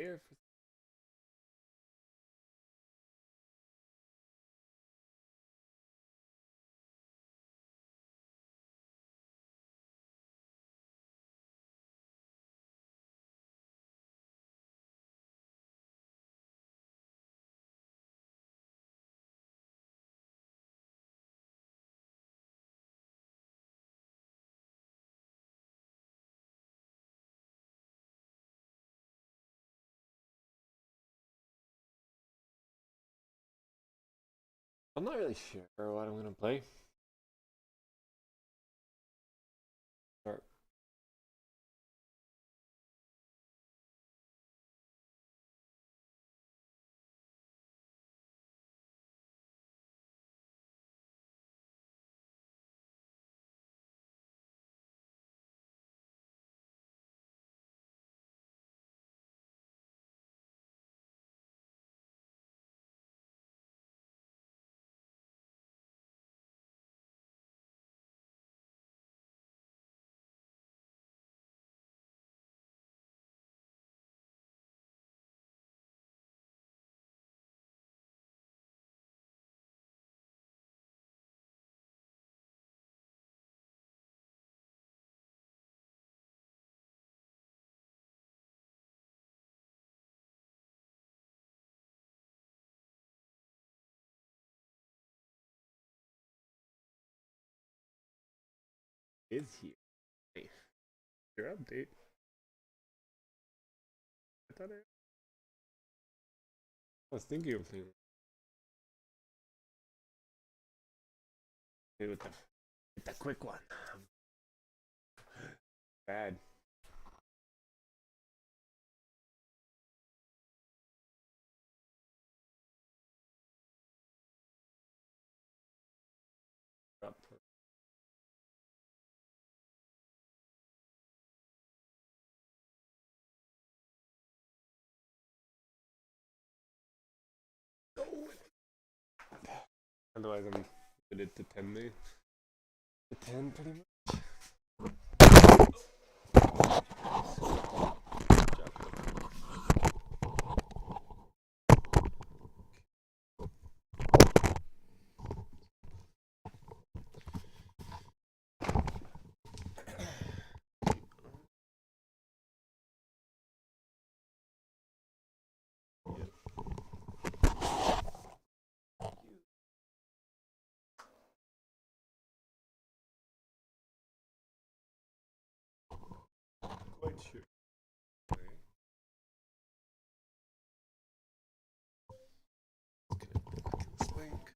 Here for I'm not really sure what I'm gonna play. Start. Is here. Hey, your update. I was thinking of things. Hey, with the quick one. Bad. Up. Otherwise, I'm limited to 10 minutes. To 10 pretty much. Quite sure. Okay. Connect this link.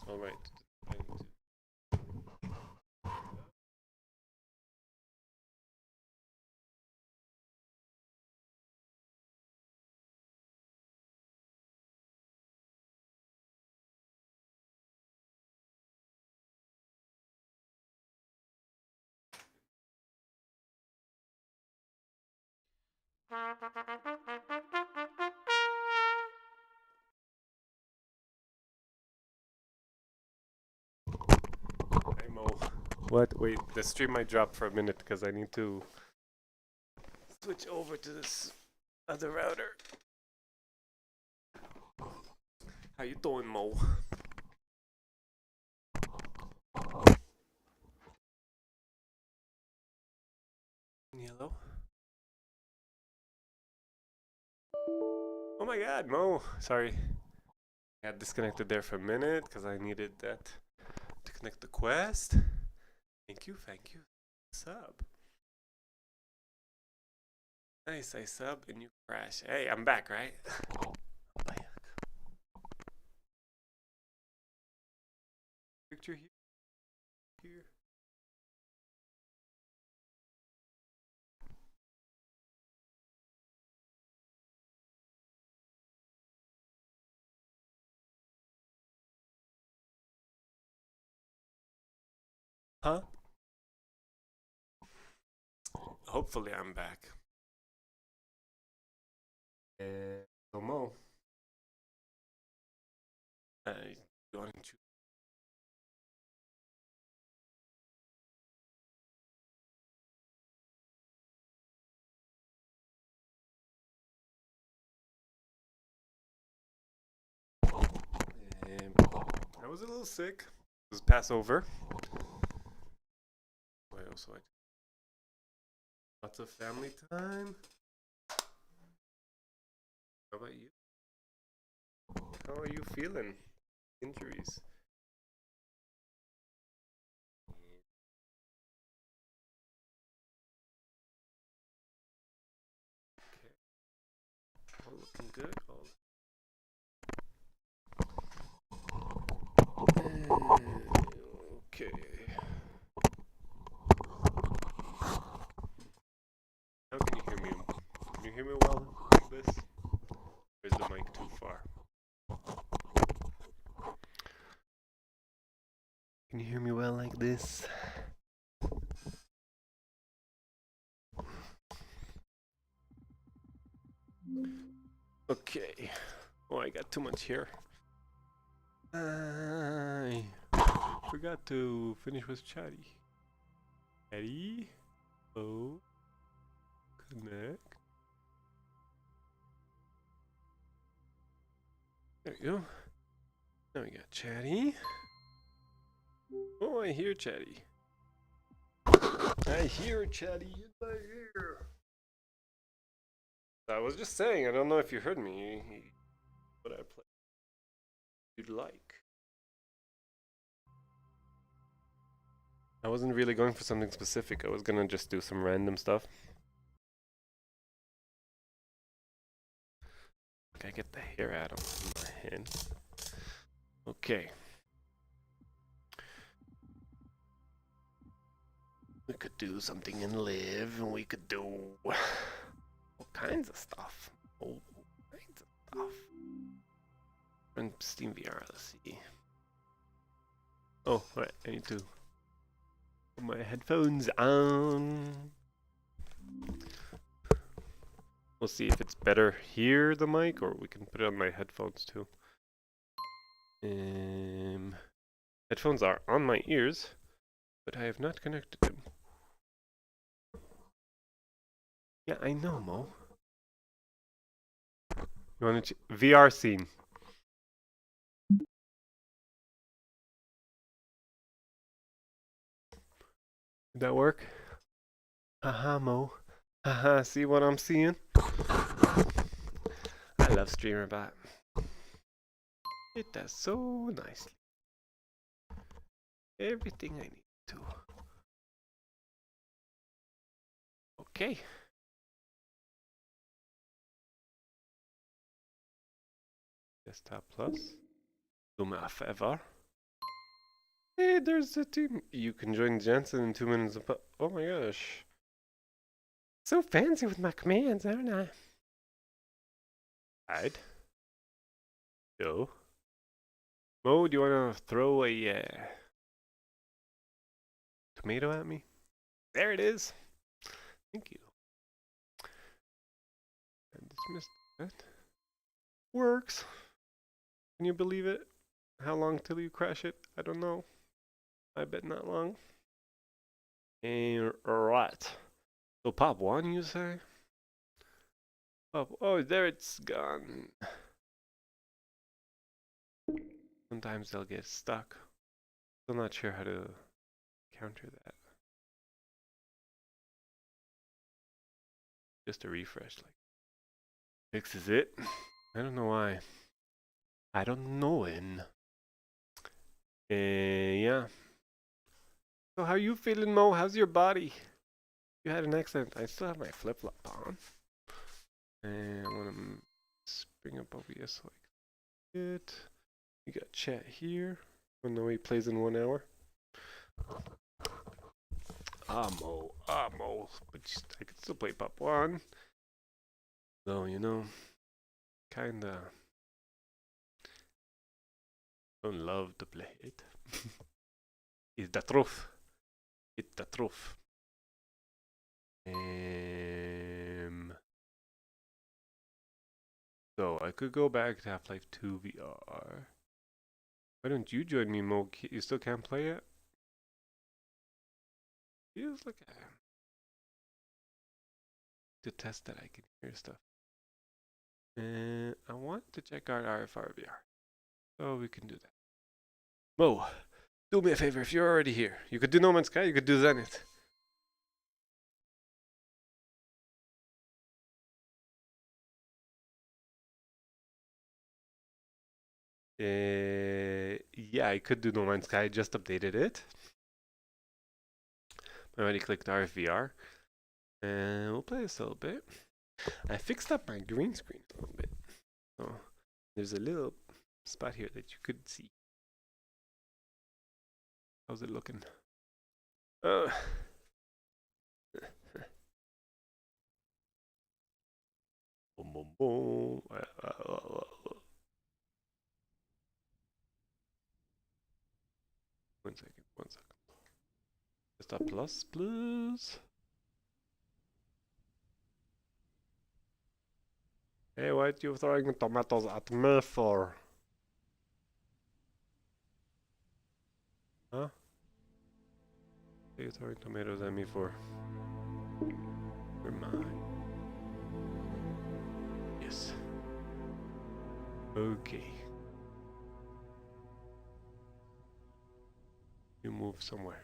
All right. I need to. Hey Mo. What? Wait, the stream might drop for a minute because I need to switch over to this other router. How you doing, Mo? Hello? Oh my god, Mo! Sorry. I got disconnected there for a minute because I needed that to connect the quest. Thank you, thank you. Sub. Nice, I sub and you crash. Hey, I'm back, right? I'm back. Picture here. Here. Huh? Hopefully I'm back. So Mo, you want to choose I was a little sick. It was Passover. I also like lots of family time. How about you? How are you feeling? Injuries? Okay. All looking good. Okay. How can you hear me? Can you hear me well like this? Or is the mic too far? Can you hear me well like this? Okay. Oh, I got too much here. I forgot to finish with Chatty. Chatty? Oh. Connect. There we go. Now we got Chatty. Oh, I hear Chatty. I hear Chatty in my ear. I was just saying, I don't know if you heard me, but I play. You'd like. I wasn't really going for something specific. I was gonna just do some random stuff. I get the hair out of my head. Okay. We could do something and live, and we could do all kinds of stuff. All kinds of stuff. Run Steam VR, let's see. Oh, right, I need to put my headphones on. We'll see if it's better here, the mic, or we can put it on my headphones too. Headphones are on my ears, but I have not connected them. Yeah, I know, Mo. You want to VR scene? Did that work? Haha, Mo. Haha, see what I'm seeing? I love StreamerBot. It does so nicely. Everything I need to. Okay. Desktop Plus. Zoom off ever. Hey, there's a team. You can join Jensen in 2 minutes. Oh my gosh. So fancy with my commands, aren't I? Hide. Yo. Mo, do you want to throw a tomato at me? There it is. Thank you. And dismissed that. Works. Can you believe it? How long till you crash it? I don't know. I bet not long. And right. So pop one, you say? Pop. Oh, there it's gone. Sometimes they'll get stuck. Still not sure how to counter that. Just a refresh, like fixes it. I don't know why. I don't know when. Yeah. So how you feeling, Mo? How's your body? You had an accident. I still have my flip-flop on. And I want to bring up OBS like it. You got chat here. Oh no, he plays in 1 hour. Mo. But I could still play Pop 1. Though, you know, kinda don't love to play it. It's the truth. It's the truth. So I could go back to Half-Life 2 VR. Why don't you join me, Mo? You still can't play it? Feels like to test that I can hear stuff. I want to check out RFR VR. So we can do that. Mo, do me a favor if you're already here. You could do No Man's Sky, you could do Zenith. Yeah, I could do No Man's Sky, I just updated it. I already clicked RFVR. And we'll play this a little bit. I fixed up my green screen a little bit. So there's a little spot here that you could see. How's it looking? Boom, boom, boom. One second. Just a plus, please. Hey, what are you throwing tomatoes at me for? Huh? What are you throwing tomatoes at me for? They're mine. Yes. Okay. You move somewhere.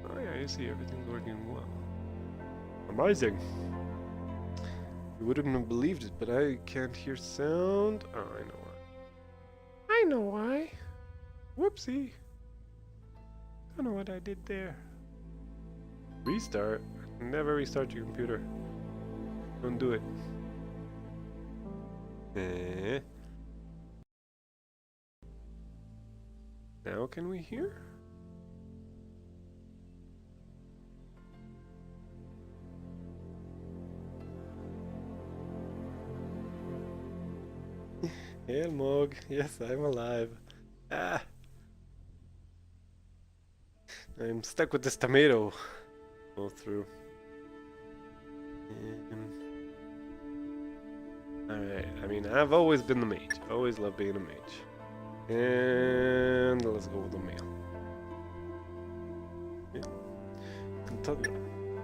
Oh yeah, you see everything's working well. Amazing. You wouldn't have believed it, but I can't hear sound. Oh, I know why. I know why. Whoopsie. I don't know what I did there. Restart? Never restart your computer. Don't do it. Now can we hear? Hey, Mog. Yes, I'm alive. Ah. I'm stuck with this tomato. Go through. Alright, I mean, I've always been the mage. Always loved being a mage. And let's go with the male. Yeah. Kentucky.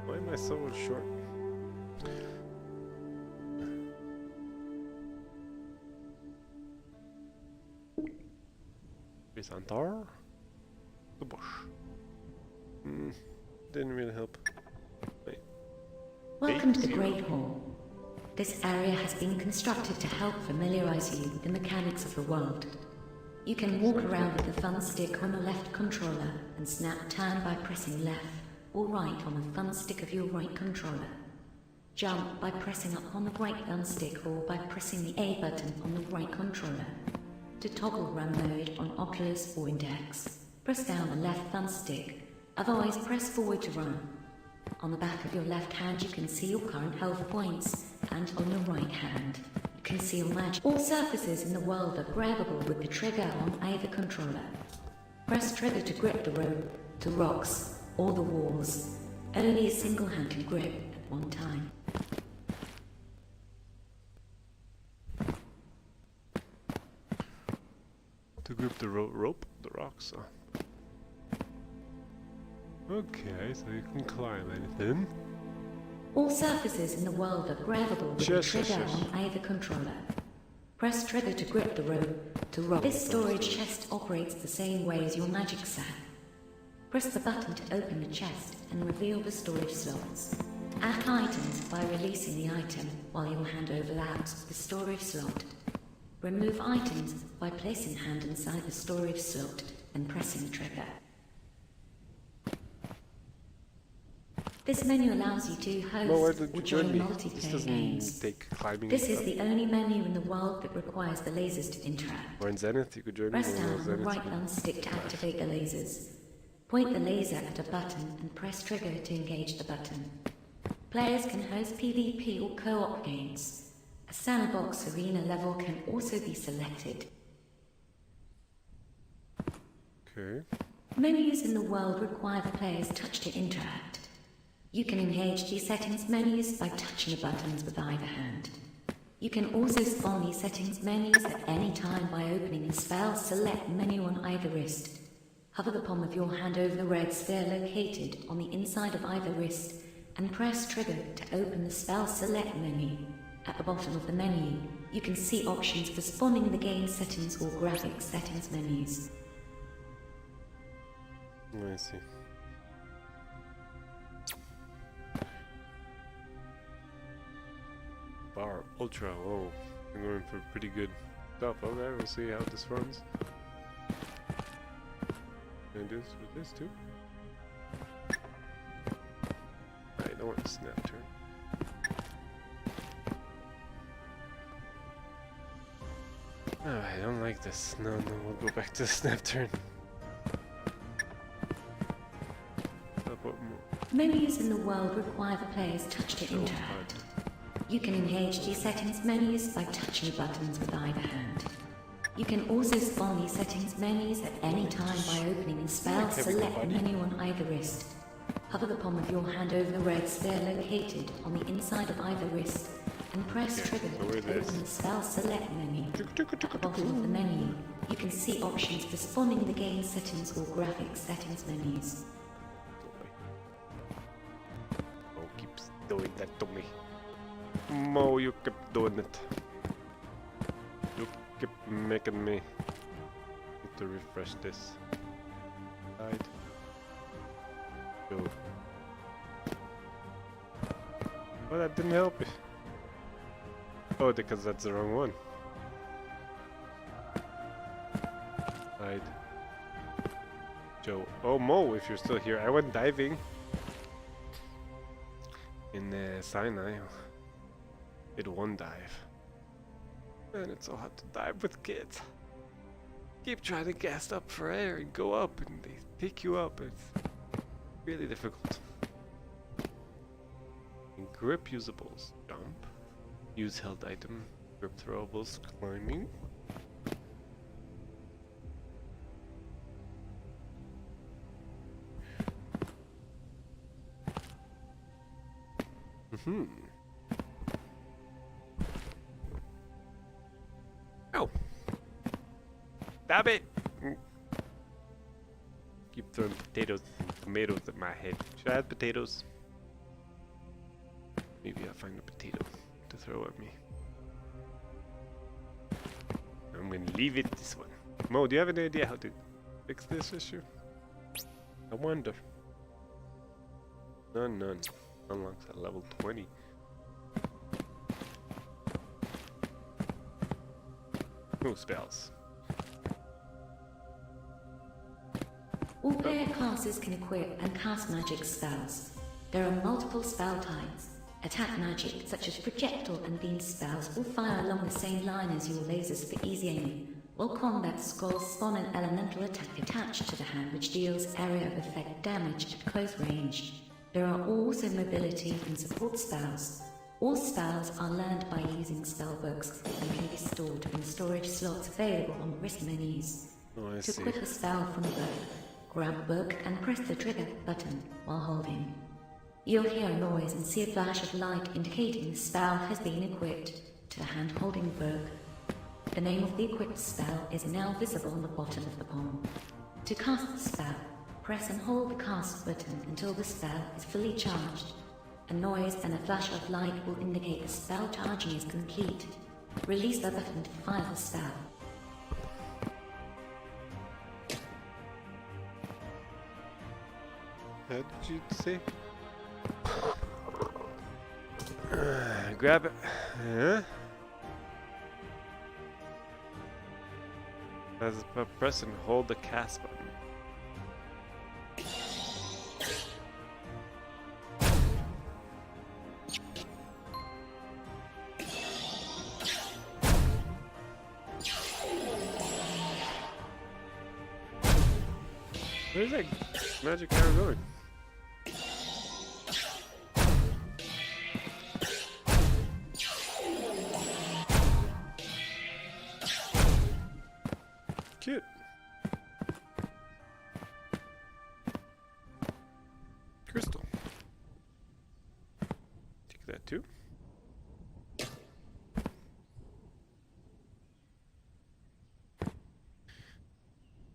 Why am I so short? Brisantar? The bush. Didn't really help. Wait. Welcome to the Great Hall. This area has been constructed to help familiarize you with the mechanics of the world. You can walk around with the thumb stick on the left controller and snap turn by pressing left or right on the thumb stick of your right controller. Jump by pressing up on the right thumb stick or by pressing the A button on the right controller. To toggle run mode on Oculus or Index, press down the left thumb stick, otherwise press forward to run. On the back of your left hand you can see your current health points, and on your right hand you can see your magic. All surfaces in the world are grabbable with the trigger on either controller. Press trigger to grip the rope, the rocks, or the walls. Only a single-handed grip at one time. To grip the rope, the rocks. Okay, so you can climb anything. All surfaces in the world are grabbable with the trigger on either controller. Press trigger to grip the rope, to rock. This storage chest operates the same way as your magic sack. Press the button to open the chest and reveal the storage slots. Add items by releasing the item while your hand overlaps the storage slot. Remove items by placing hand inside the storage slot and pressing the trigger. This menu allows you to host or join multiplayer games. This is the only menu in the world that requires the lasers to interact. Or in Zenith, you could join me. Press down on the right thumb stick to activate the lasers. Point the laser at a button and press trigger to engage the button. Players can host PvP or co-op games. A sandbox arena level can also be selected. Okay. Menus in the world require the player's touch to interact. You can engage these settings menus by touching the buttons with either hand. You can also spawn these settings menus at any time by opening the spell select menu on either wrist. Hover the palm of your hand over the red sphere located on the inside of either wrist and press trigger to open the spell select menu. At the bottom of the menu, you can see options for spawning the game settings or graphics settings menus. I see. Bar Ultra. Oh, I'm going for pretty good stuff. Okay, we'll see how this runs. Can I do this with this too? I don't want to snap turn. Oh, I don't like this. No, we'll go back to the snap turn. Menus in the world require the player's touch to interact. You can engage these settings menus by touching the buttons with either hand. You can also spawn these settings menus at any time by opening the spell select menu on either wrist. Hover the palm of your hand over the red sphere located on the inside of either wrist and press trigger to open the spell select menu. At the bottom of the menu, you can see options for spawning the game settings or graphics settings menus. Oh, keeps doing that to me. Mo, you kept doing it. You kept making me need to refresh this. Side. Go. Oh, that didn't help it. Oh, because that's the wrong one. Side. Joe. Oh, Mo, if you're still here. I went diving in Sinai. Did one dive. And it's so hard to dive with kids. Keep trying to cast up for air and go up and they pick you up. It's really difficult. And grip usables. Jump. Use held item. Grip throwables. Climbing. Oh! Damn it! Keep throwing potatoes and tomatoes at my head. Should I add potatoes? Maybe I'll find a potato to throw at me. I'm gonna leave it this one. Mo, do you have any idea how to fix this issue? I wonder. None. Unlocks at level 20. No spells. All player classes can equip and cast magic spells. There are multiple spell types. Attack magic, such as projectile and beam spells, will fire along the same line as your lasers for easy aiming, while combat scrolls spawn an elemental attack attached to the hand which deals area of effect damage at close range. There are also mobility and support spells. All spells are learned by using spellbooks and can be stored in storage slots available on wrist menus. Oh, I To see. equip a spell from a book, grab a book and press the trigger button while holding. You'll hear a noise and see a flash of light indicating the spell has been equipped to the hand holding the book. The name of the equipped spell is now visible on the bottom of the palm. To cast the spell, press and hold the cast button until the spell is fully charged. A noise and a flash of light will indicate the spell charging is complete. Release the button to fire the spell. How did you say? Grab it. Press and hold the cast button. Where's that magic arrow going? Cute. Crystal. Take that too.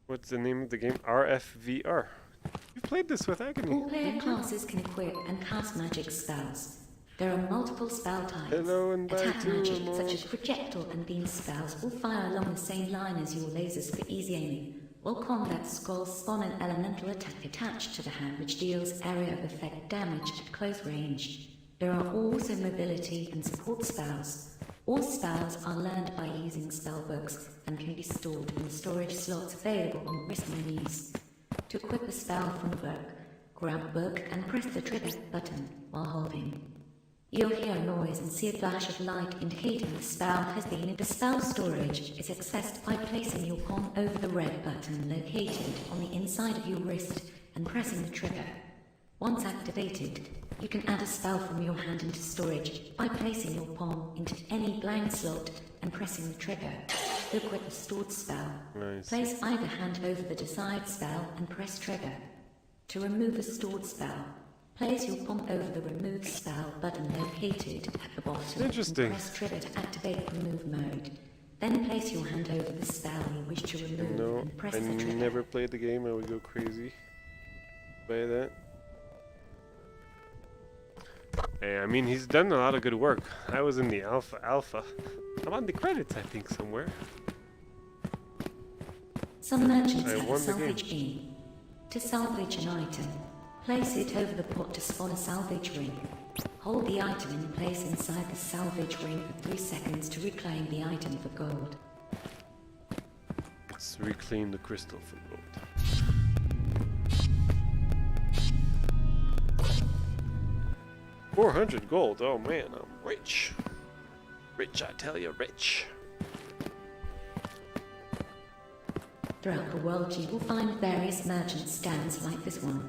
What's the name of the game? RFVR. You've played this with Agony. All player classes can equip and cast magic spells. There are multiple spell types. Hello and bye Attack to magic, remote. such as projectile and beam spells, will fire along the same line as your lasers for easy aiming, while combat scrolls spawn an elemental attack attached to the hand which deals area of effect damage at close range. There are also mobility and support spells. All spells are learned by using spellbooks and can be stored in storage slots available on wrist menus. To equip a spell from the book, grab a book and press the trigger button while holding. You'll hear a noise and see a flash of light indicating the spell has been in the spell storage is accessed by placing your palm over the red button located on the inside of your wrist and pressing the trigger. Once activated, you can add a spell from your hand into storage by placing your palm into any blank slot and pressing the trigger. To equip a stored spell, place either hand over the desired spell and press trigger. To remove a stored spell, place your palm over the remove spell button located at the bottom and press trigger to activate remove mode. Then place your hand over the spell you wish to remove and press the trigger. I never played the game, I would go crazy by that. Hey, I mean, he's done a lot of good work. I was in the alpha. I'm on the credits, I think, somewhere. Some merchants have a salvage beam. To salvage an item, place it over the pot to spawn a salvage ring. Hold the item in place inside the salvage ring for 3 seconds to reclaim the item for gold. Let's reclaim the crystal for gold. 400 gold, oh man, I'm rich. Rich, I tell you, rich. Throughout the world you will find various merchant stands like this one.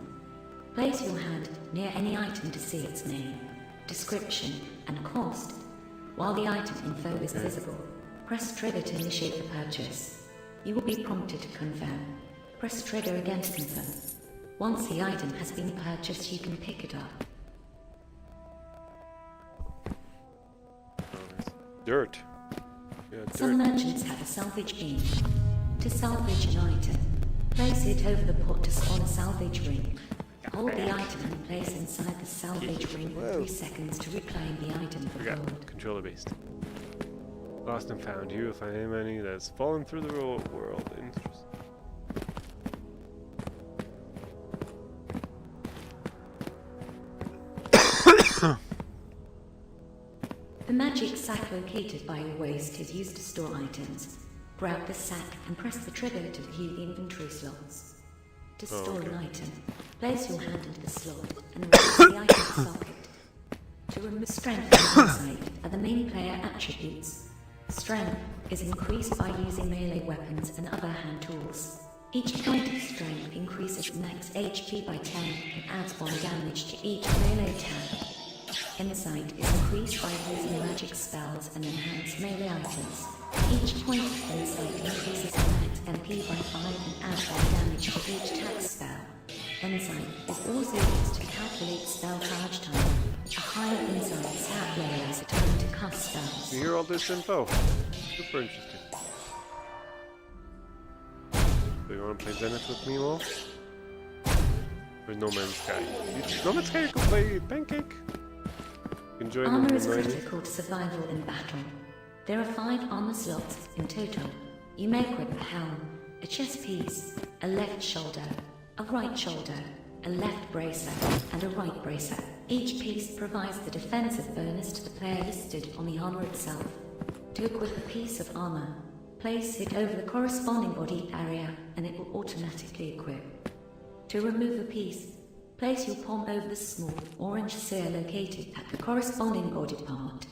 Place your hand near any item to see its name, description, and cost. While the item info is visible, press trigger to initiate the purchase. You will be prompted to confirm. Press trigger again to confirm. Once the item has been purchased, you can pick it up. Dirt. Yeah, dirt. Some merchants have a salvage beam. To salvage an item, place it over the pot to spawn a salvage ring. Hold the item in place inside the salvage ring for 3 seconds to reclaim the item for gold. Controller based. Lost and found. You will find anybody that's fallen through the world. Interesting. The magic sack located by your waist is used to store items. Grab the sack and press the trigger to view the inventory slots. To store an item, place your hand into the slot and release the item socket. To remove strength and insight are the main player attributes. Strength is increased by using melee weapons and other hand tools. Each point of strength increases max HP by 10 and adds 1 damage to each melee attack. Insight is increased by using magic spells and enhanced melee items. Each point of insight increases max MP by 5 and adds 1 damage to each attack spell. Insight is also used to calculate spell charge time. A higher insight stat layer is a time to cast spells. You hear all this info? Super interesting. So you want to play Zenith with me, Wolf? Or No Man's Sky? No Man's Sky, you can play Pancake. You can join Armor them is critical to survival in battle. There are 5 armor slots in total. You may equip a helm, a chest piece, a left shoulder, a right shoulder, a left bracer, and a right bracer. Each piece provides the defensive bonus to the player listed on the armor itself. To equip a piece of armor, place it over the corresponding body area and it will automatically equip. To remove a piece, place your palm over the small orange sphere located at the corresponding body part.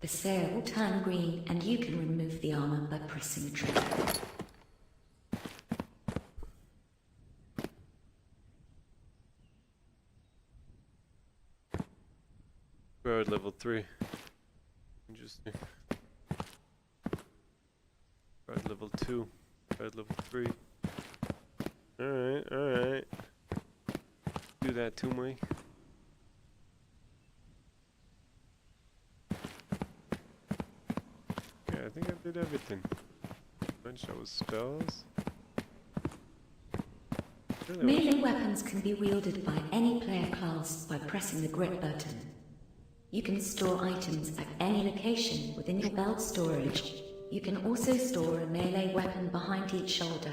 The sphere will turn green and you can remove the armor by pressing a trigger. We're at level 3. Interesting. We're at level 2. We're at level 3. Alright, alright. Do that to me. Yeah, I think I did everything. Bunch of spells. Melee weapons can be wielded by any player class by pressing the grip button. You can store items at any location within your belt storage. You can also store a melee weapon behind each shoulder.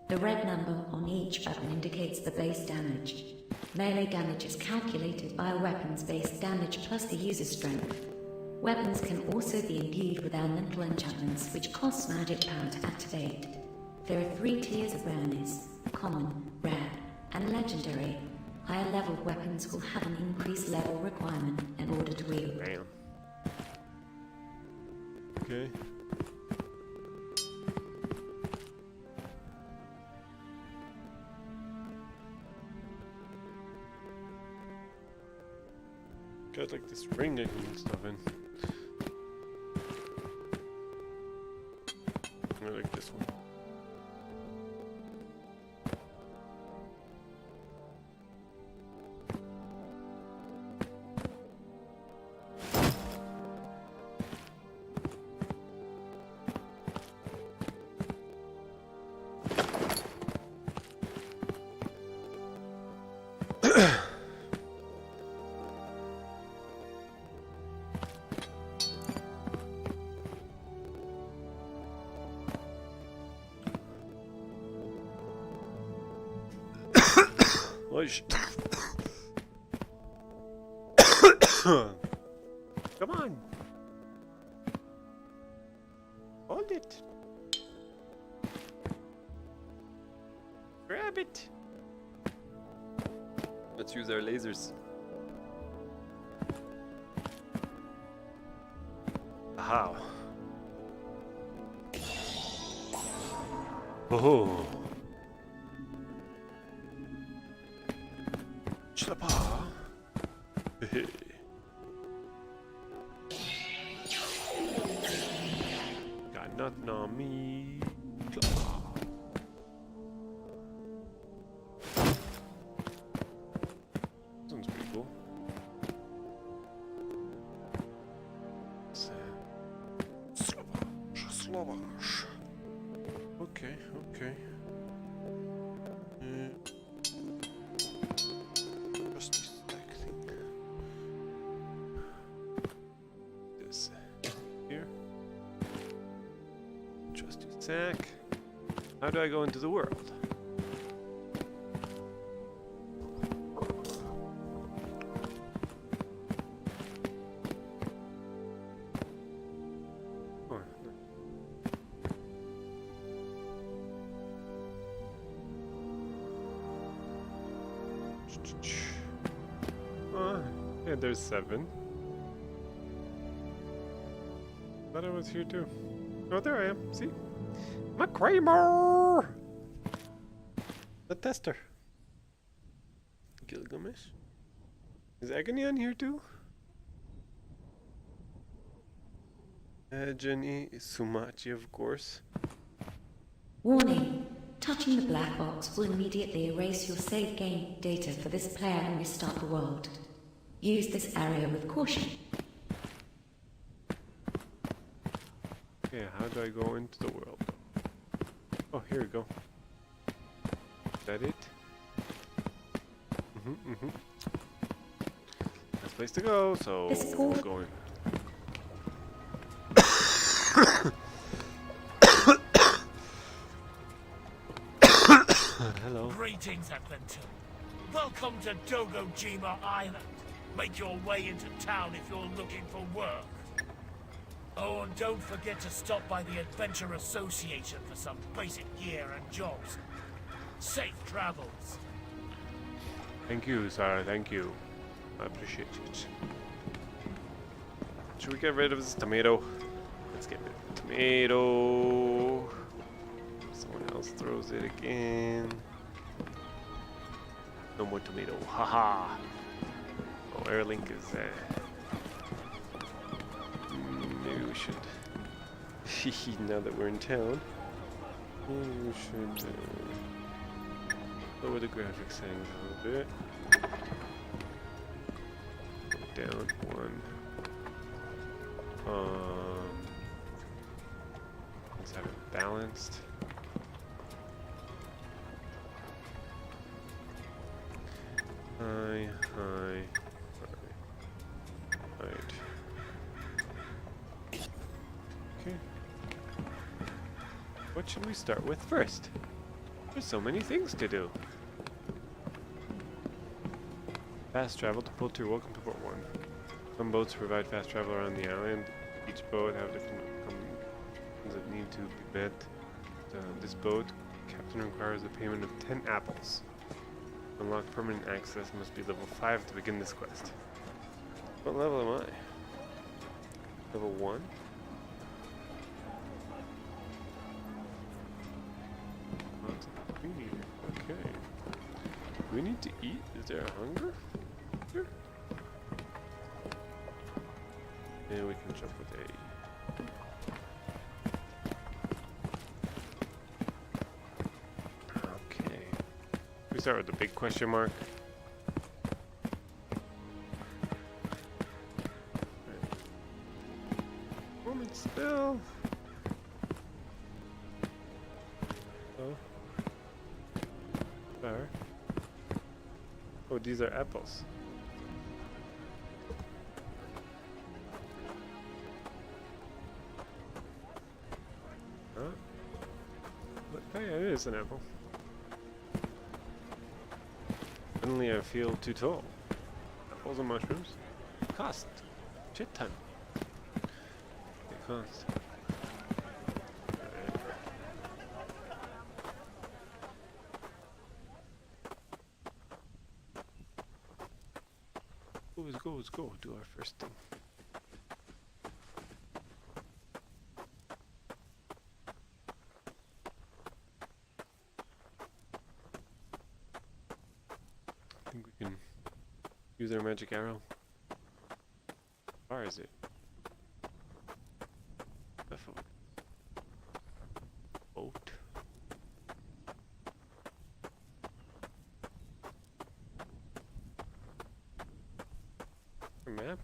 The red number on each weapon indicates the base damage. Melee damage is calculated by a weapon's base damage plus the user's strength. Weapons can also be imbued with elemental enchantments, which cost magic power to activate. There are 3 tiers of rareness: common, rare, and legendary. Higher leveled weapons will have an increased level requirement in order to wield. Damn. Okay. Got like this ring I can stuff in. I like this one. Come on. Hold it. Grab it. Let's use our lasers. Aha. Oh. Chlapa. Hey. Got nothing on me. Chlapa. Sounds pretty cool. Slavash. Okay, okay. How do I go into the world? Yeah, there's 7. Thought I was here too. Oh, there I am. See? I'm a Kramer! The tester. Gilgamesh? Is Agony on here too? Jenny Sumachi, of course. Warning. Touching the black box will immediately erase your save game data for this player and restart the world. Use this area with caution. Yeah, how do I go into the world? Oh, here we go. Is that it? Nice place to go, so we'll go in. Hello. Greetings, Adventure. Welcome to Dogojima Island. Make your way into town if you're looking for work. Oh, and don't forget to stop by the Adventure Association for some basic gear and jobs. Safe travels. Thank you, sir. Thank you. I appreciate it. Should we get rid of this tomato? Let's get rid of the tomato. Someone else throws it again. No more tomato. Haha. Oh, Airlink is maybe we should. Now that we're in town, maybe we should lower the graphics settings a little bit. Down 1. Let's have it balanced. Hi. What should we start with first? There's so many things to do. Fast travel to pull through. Welcome to Port 1. Some boats provide fast travel around the island. Each boat have different conditions that need to be met. This boat, captain requires a payment of 10 apples. To unlock permanent access, must be level 5 to begin this quest. What level am I? Level 1? Okay. We need to eat? Is there a hunger? Here? And we can jump with A. Okay. We start with the big question mark. Moment still. Oh. There. Oh, these are apples. Huh? But, oh yeah, it is an apple. Suddenly I feel too tall. Apples and mushrooms cost shit ton. They cost. Let's go do our first thing. I think we can use our magic arrow. How far is it? Boat. Map.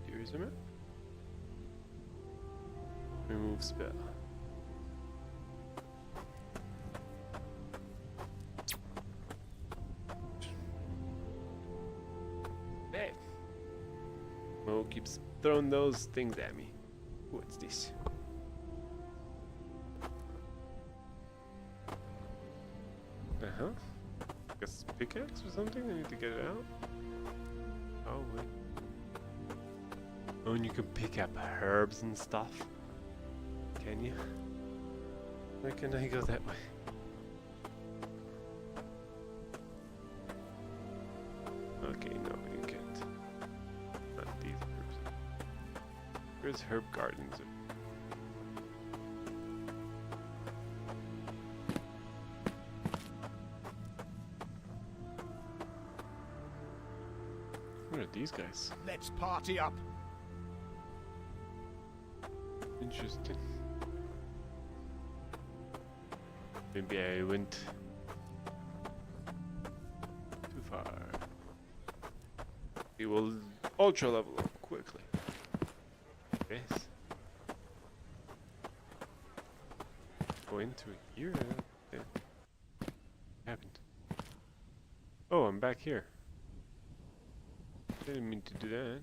Here is a map. Remove spell. Hey. Mo keeps throwing those things at me. What's this? Uh-huh. Guess pickaxe or something? I need to get it out? Oh, wait. Oh, and you can pick up herbs and stuff. Can you? Why can't I go that way? Okay, no, you can't. Not these herbs. Where's herb gardens? What are these guys? Let's party up. Interesting. Maybe I went too far. We will ultra level up quickly. Yes. Go into here. Okay. What happened? Oh, I'm back here. Didn't mean to do that.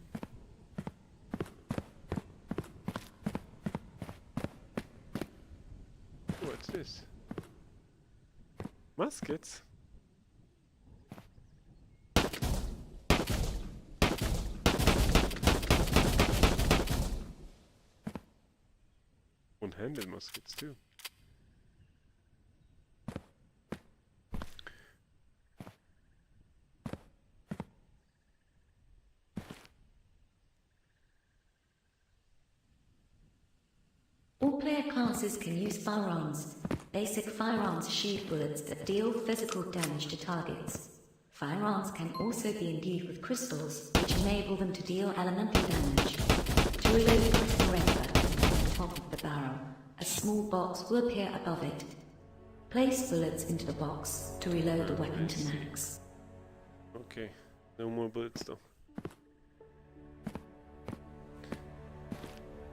What's this? Muskets? One-handed muskets too. All player classes can use firearms. Basic firearms shoot bullets that deal physical damage to targets. Firearms can also be imbued with crystals, which enable them to deal elemental damage. To reload the crystal replica on the top of the barrel, a small box will appear above it. Place bullets into the box to reload the weapon to max. Okay, no more bullets though.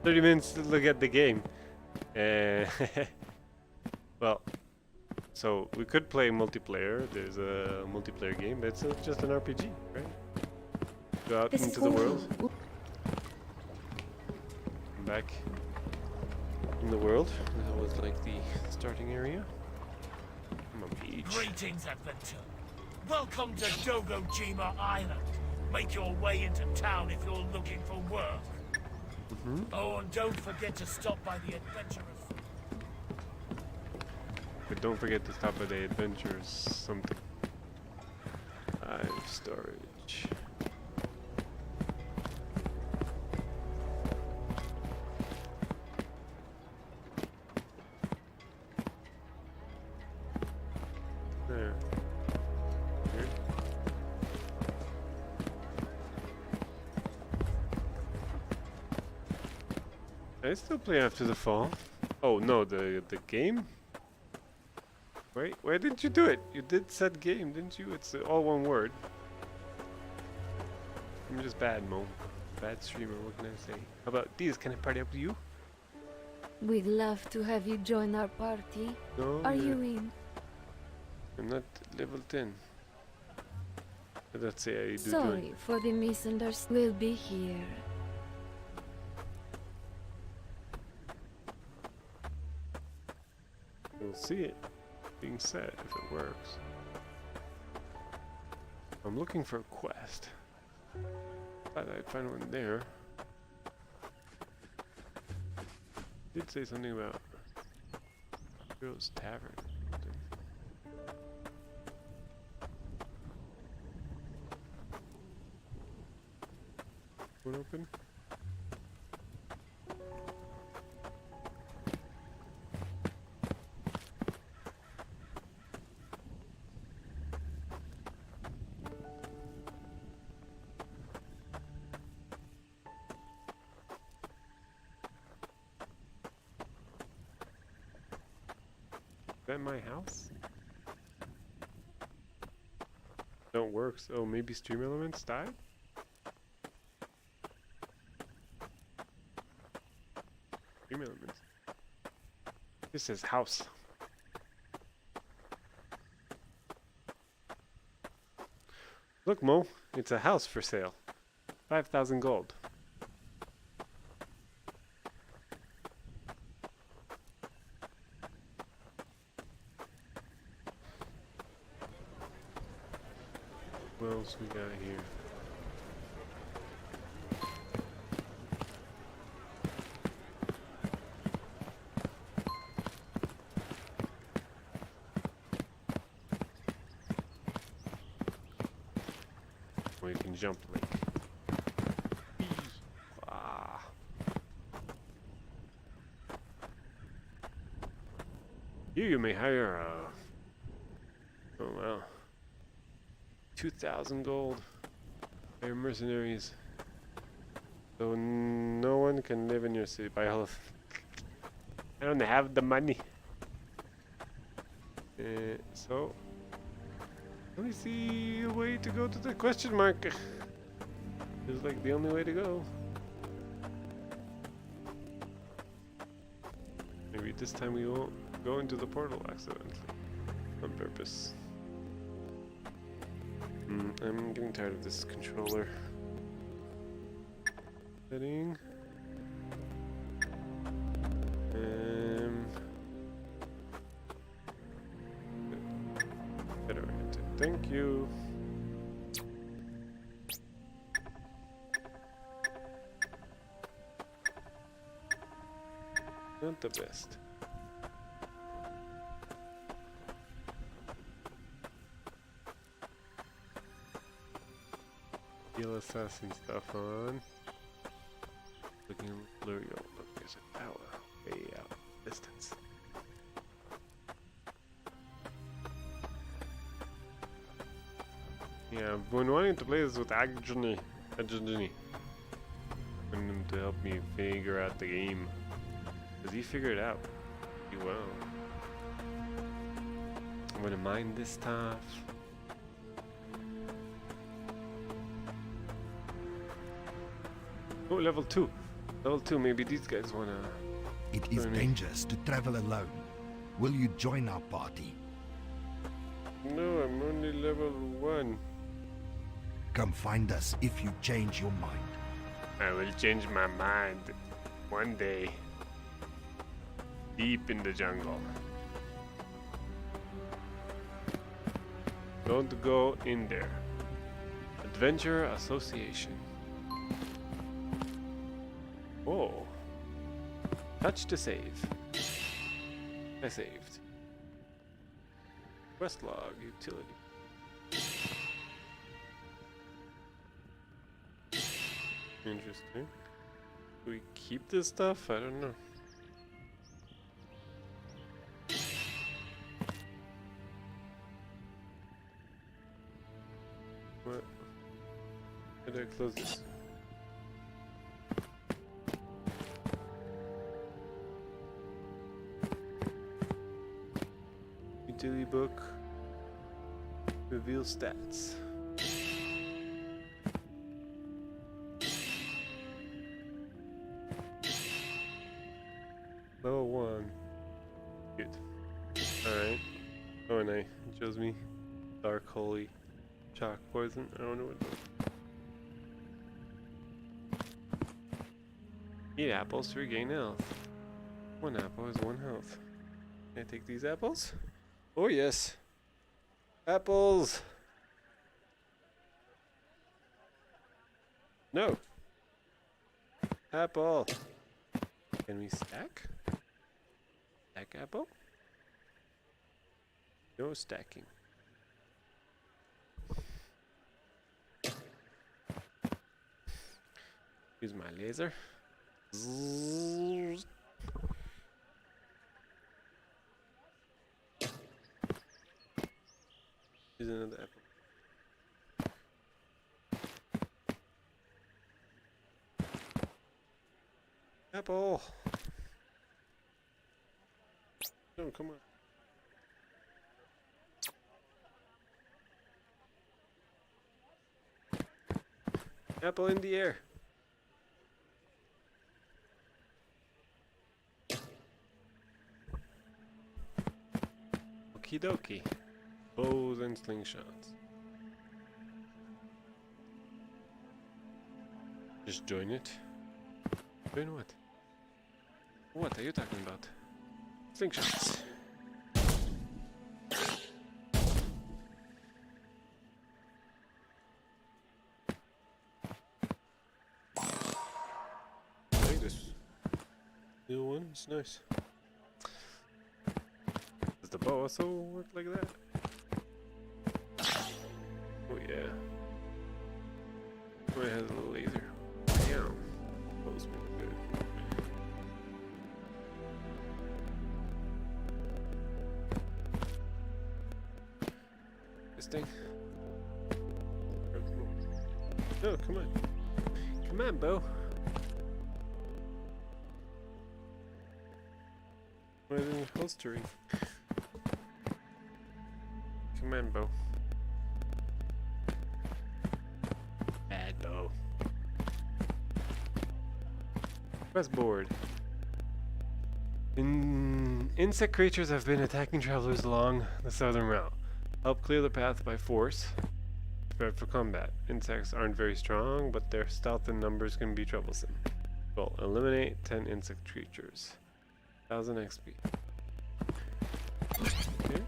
30 minutes to look at the game. Well, So we could play multiplayer. There's a multiplayer game, but it's just an RPG, right? Go out This into the world. portal. Come back in the world. That was like the starting area. I'm a beach. Greetings, adventure. Welcome to Dogojima Island. Make your way into town if you're looking for work. Oh, and don't forget to stop by the adventurers. But don't forget to stop at the adventures something. 5 storage. There. Here. I still play After the Fall. Oh no, the game? Wait, why didn't you do it? You did said game, didn't you? It's all one word. I'm just bad, Mo. Bad streamer, what can I say? How about these? Can I party up with you? We'd love to have you join our party. No? Are yeah. you in? I'm not level 10. But let's say I do Sorry join. for the misunderstanding. We'll be here. We'll see it being said if it works. I'm looking for a quest. Thought I'd find one there. Did say something about Hero's Tavern. One open? Is that my house? Don't work. Oh, maybe Stream Elements died? Stream Elements. This says house. Look, Mo, it's a house for sale. 5,000 gold. What else we got here? Well, you can jump like. Ah. You may hire a. Oh wow. 2,000 gold. They're mercenaries. So no one can live in your city by all of. I don't have the money. So let me see a way to go to the question mark. It's like the only way to go. Maybe this time we won't go into the portal accidentally. On purpose. I'm getting tired of this controller. Setting. Federated. Thank you. Not the best. Heal assassin stuff on. Looking blurry. Oh, look, there's a tower way out distance. Yeah, I've been wanting to play this with Ajani. Want him to help me figure out the game. Does he figure it out pretty well? I'm gonna mine this stuff. Oh, level 2. Level 2, maybe these guys wanna... It is join me. dangerous to travel alone. Will you join our party? No, I'm only level 1. Come find us if you change your mind. I will change my mind one day. Deep in the jungle. Don't go in there. Adventure Association. Oh. Touch to save. I saved. Quest log, utility. Interesting. Do we keep this stuff? I don't know. What? How do I close this? Utility book. Reveal stats. Level 1. Good. Alright. Oh, and it shows me Dark Holy Chalk Poison. I don't know what it does. Eat apples to regain health. 1 apple is 1 health. Can I take these apples? Oh, yes. Apples! No! Apple! Can we stack? Stack apple? No stacking. Use my laser. Zzz. Use another apple. Apple! No, come on. Apple in the air. Okie dokie. Bows and slingshots. Just join it. Join what? What are you talking about? Slingshots. Hey, this new one is nice. Does the bow also work like that? Oh yeah. Oh, it has a little laser. Damn. Bow's pretty good. This thing. No, come on. Come on, bow. Why isn't it holstering? Come on, bow. Bad bow. Quest board. Insect creatures have been attacking travelers along the southern route. Help clear the path by force. Prepared for combat. Insects aren't very strong, but their stealth and numbers can be troublesome. Well, eliminate 10 insect creatures. 1000 XP. Okay.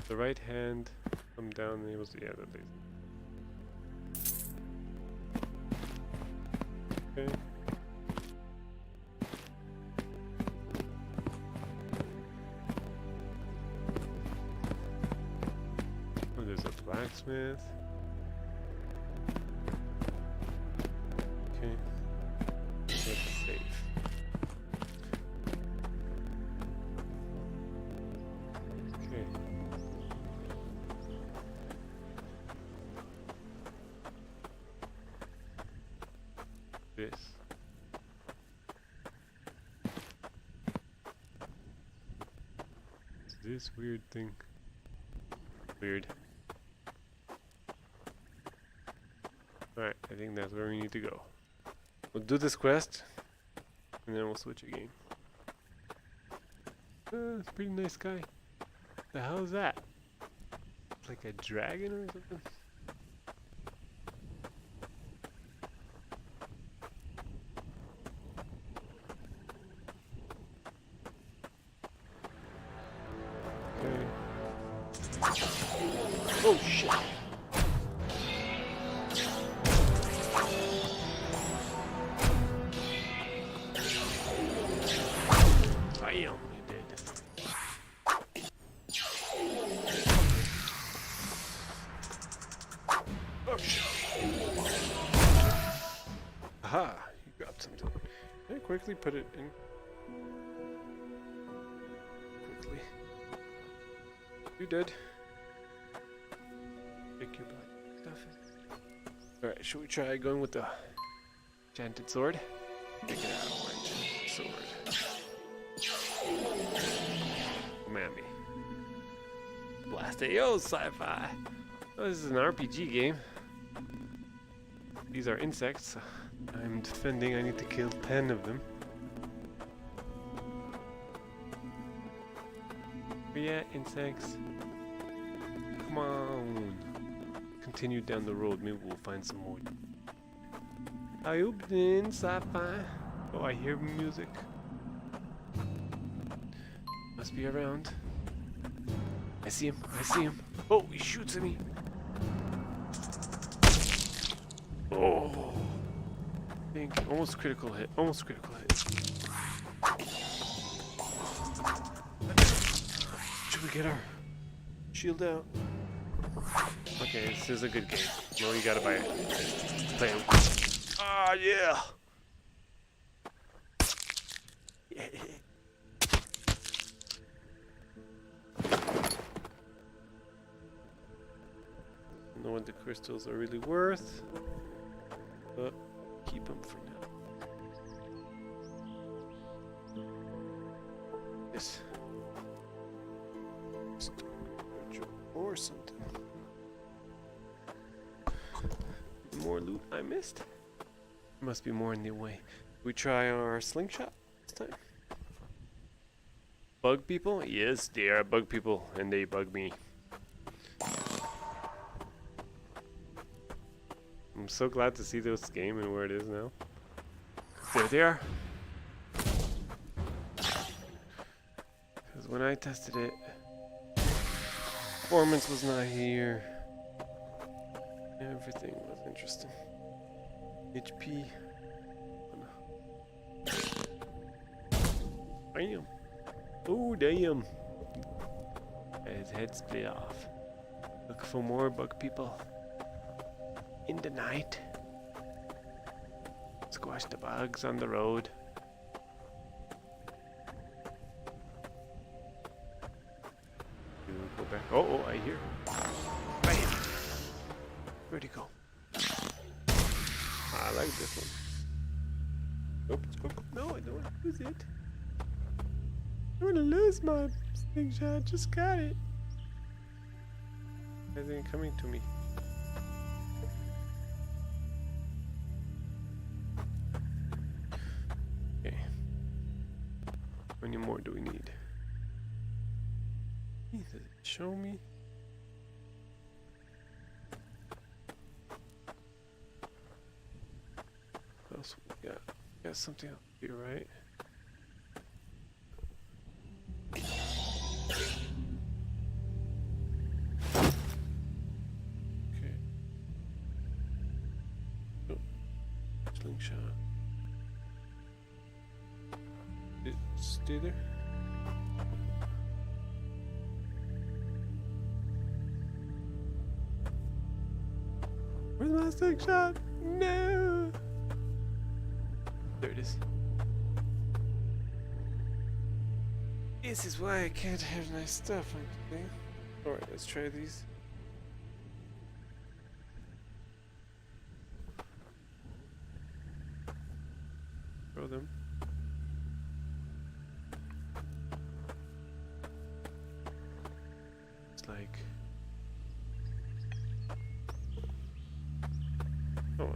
The right hand come down enables the other laser. Okay. Oh, there's a blacksmith. Okay. Let's save. Okay. This. It's this weird thing. Weird. Alright, I think that's where we need to go. We'll do this quest, and then we'll switch again. It's a pretty nice guy. The hell is that? It's like a dragon or something? Okay. Oh shit! Bam! You did. Oh shit! Aha! You grabbed something. Can I quickly put it in? Quickly. You did. Pick your black stuff. Alright, should we try going with the enchanted sword? Pick it out, orange sword. Mammy. Blast it. Yo, sci-fi! Oh, this is an RPG game. These are insects. I'm defending. I need to kill 10 of them. But yeah, insects. Come on. Continue down the road. Maybe we'll find some more. How you been, sci-fi? Oh, I hear music. Must be around. I see him. I see him. Oh, he shoots at me. Oh. I think almost critical hit. Almost critical hit. Should we get our shield out? Okay, this is a good game. No, you gotta buy it. Play him. Ah, yeah. Yeah. Don't know what the crystals are really worth, but keep them for now. Yes. Or something. More loot I missed? Must be more in the way. We try our slingshot this time. Bug people? Yes, they are bug people, and they bug me. I'm so glad to see this game and where it is now. There they are. Because when I tested it, performance was not here. Everything was interesting. HP. Damn. Oh, damn. His head split off. Look for more bug people. In the night. Squash the bugs on the road. Go back. Oh, I hear. Bam! Where'd he go? I like this one. Nope. No, I don't want to lose it. I want to lose my slingshot. Just got it. Isn't coming to me? Okay. How many more do we need? Does it show me? What else we got? Got something up here, right? Okay. Oh, slingshot. Did it stay there? Where's my slingshot? No! There it is. This is why I can't have nice stuff, I think. Alright, let's try these. Throw them. It's like... Oh,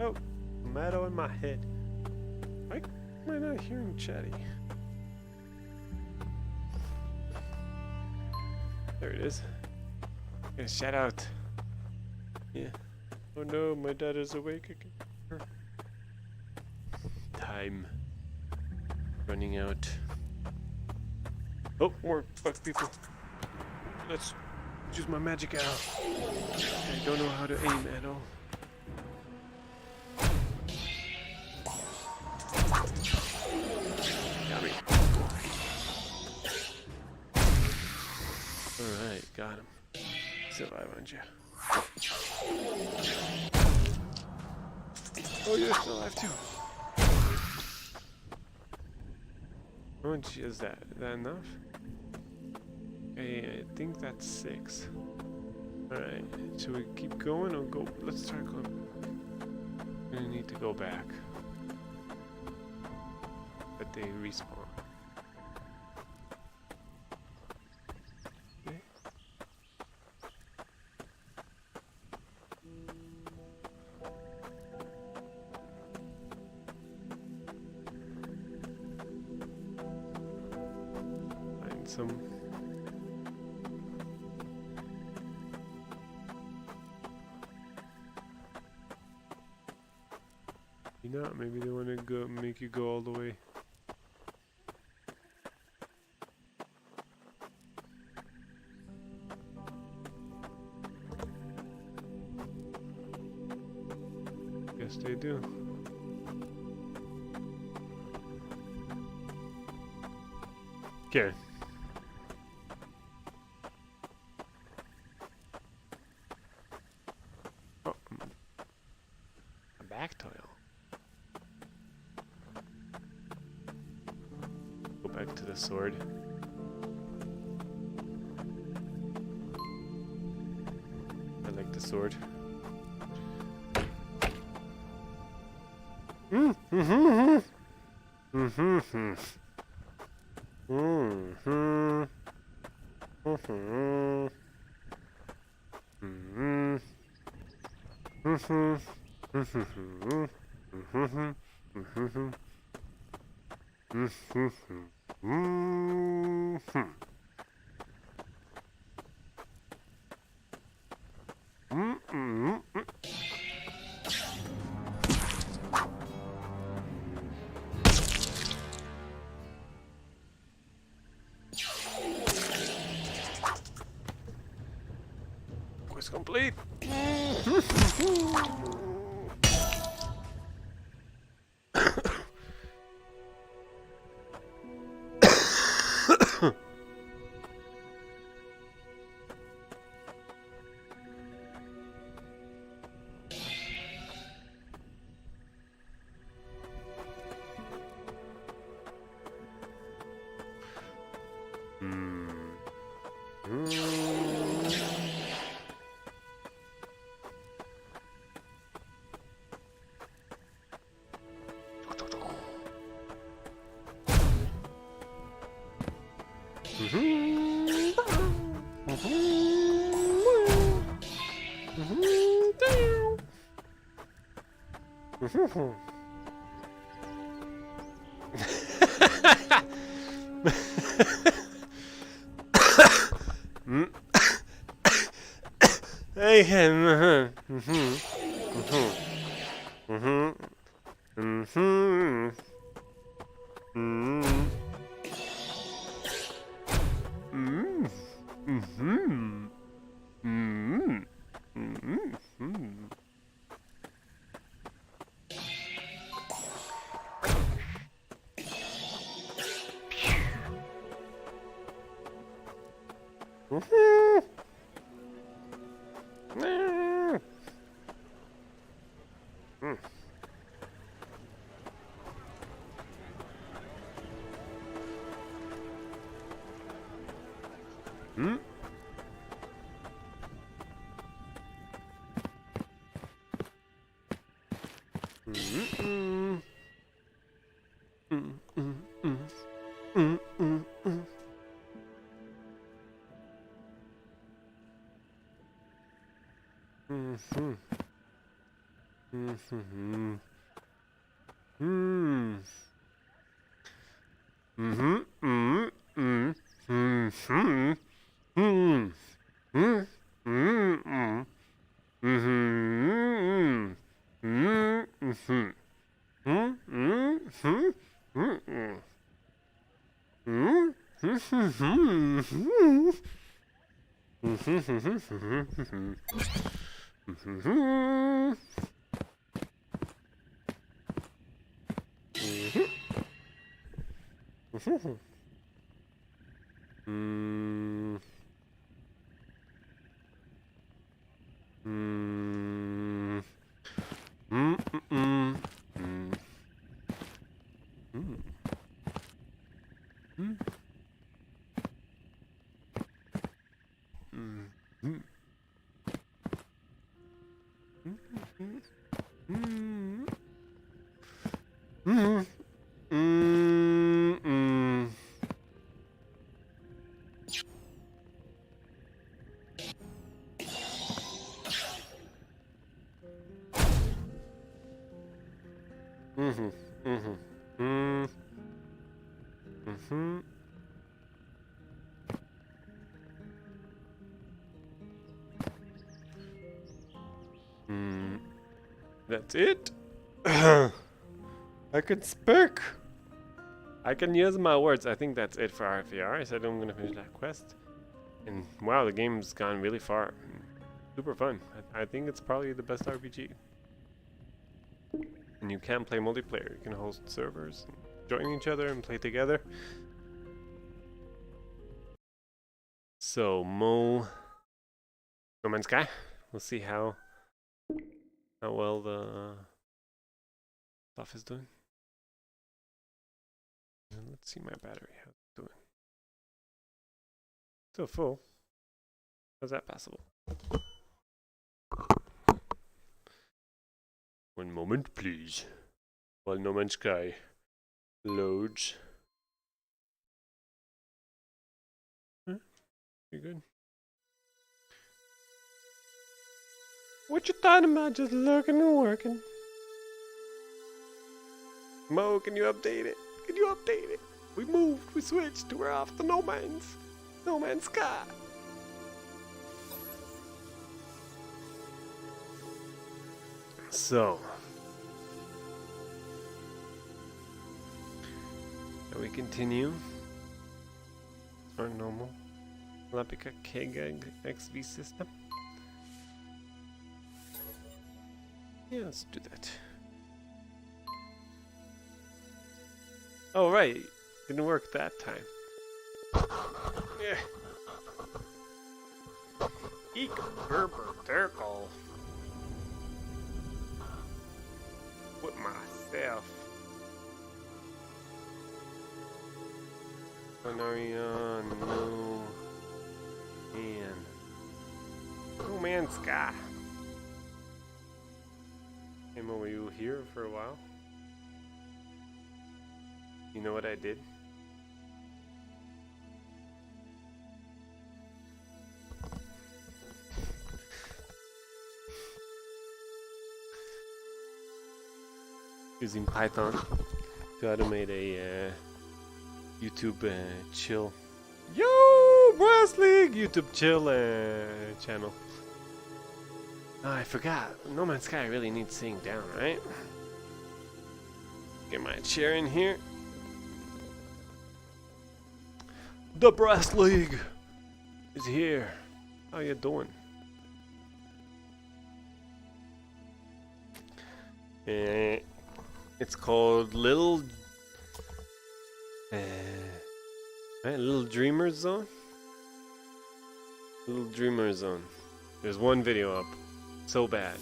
Oh, metal in my head. Why am I not hearing Chatty? There it is. Gonna shout out. Yeah. Oh no, my dad is awake again. Time. Running out. Oh, more bug people. Let's use my magic arrow. I don't know how to aim at all. Got me. Alright, got him. Survive, aren't you? Oh, you're still alive too. How much is that? Is that enough? Okay, I think that's 6. Alright, should we keep going or go? Let's try going. We're gonna need to go back. But they respawn. Okay. Find some. Maybe not. Maybe they want to go make you go all the way. Yes, they do. Okay. Oh, a back toil. Go back to the sword. I like the sword. Quest complete. Hey, That's it? I can speak! I can use my words. I think that's it for RFR. I said I'm gonna finish that quest. And wow, the game's gone really far. Super fun. I think it's probably the best RPG. And you can play multiplayer. You can host servers, join each other and play together. So No Man's Sky. We'll see how well the stuff is doing. And let's see my battery. How's it doing? Still full. How's that possible? One moment, please. While No Man's Sky loads. You good? What you talking about? Just looking and working. Mo, can you update it? Can you update it? We moved, we switched, we're off to No Man's Sky. So, shall we continue our normal Lapica Kega XV system? Yeah, let's do that. Oh, right. Didn't work that time. Yeah. Eek, Gerber, Derkle. With myself. Panarion, no. Man. No Man's Sky. Emma, were you here for a while? You know what I did? Using Python to automate a YouTube chill. Yo, Brass League YouTube chill channel. Oh, I forgot. No Man's Sky really needs sitting down, right? Get my chair in here. The Brass League is here. How you doing? It's called Little Dreamer Zone. Little Dreamer Zone. There's one video up. So bad.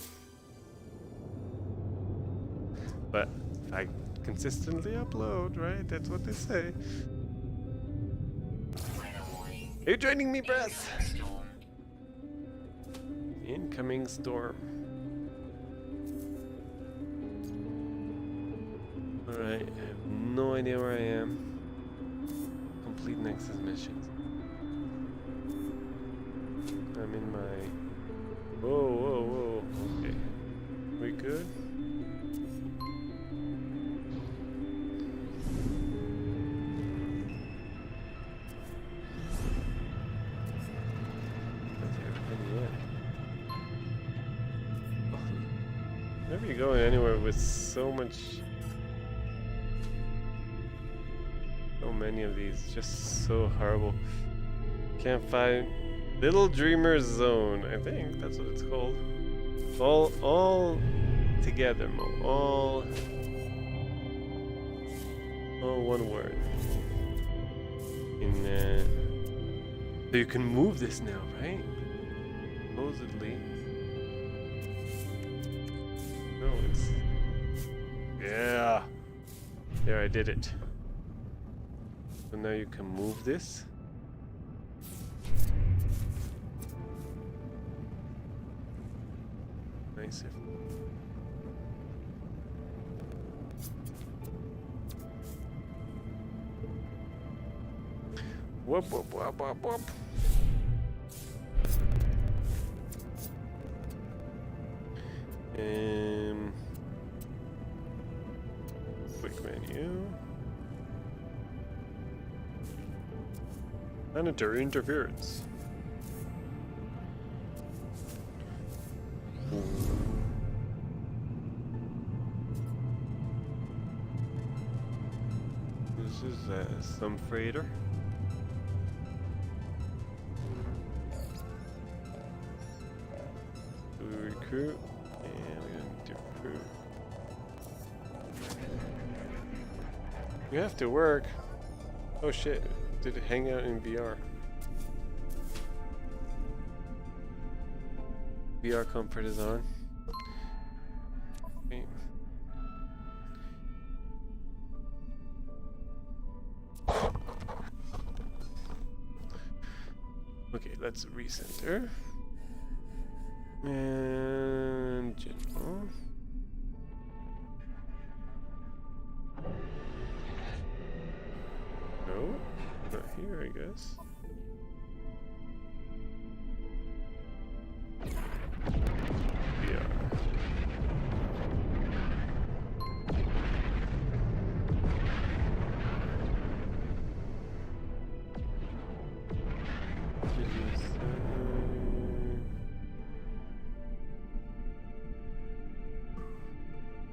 But if I consistently upload, right? That's what they say. Are you joining me, Brass? Incoming storm. Alright, I have no idea where I am. Complete Nexus missions. I'm in my... Whoa, whoa, whoa. Okay. We good? anywhere with so many of these. Just so horrible. Can't find Little Dreamer's Zone. I think that's what it's called. All together, Mo. All one word. So you can move this now, right? Supposedly. No, it's... Yeah! There, I did it. So now you can move this. Nice. Whoop, whoop, whoop, whoop, whoop. Quick menu. Planetary interference. This is some freighter. We recruit, and we're gonna do recruit. You have to work. Oh shit! Did it hang out in VR? VR comfort is on. Okay. Okay, let's recenter. And general. No, not here, I guess. VR.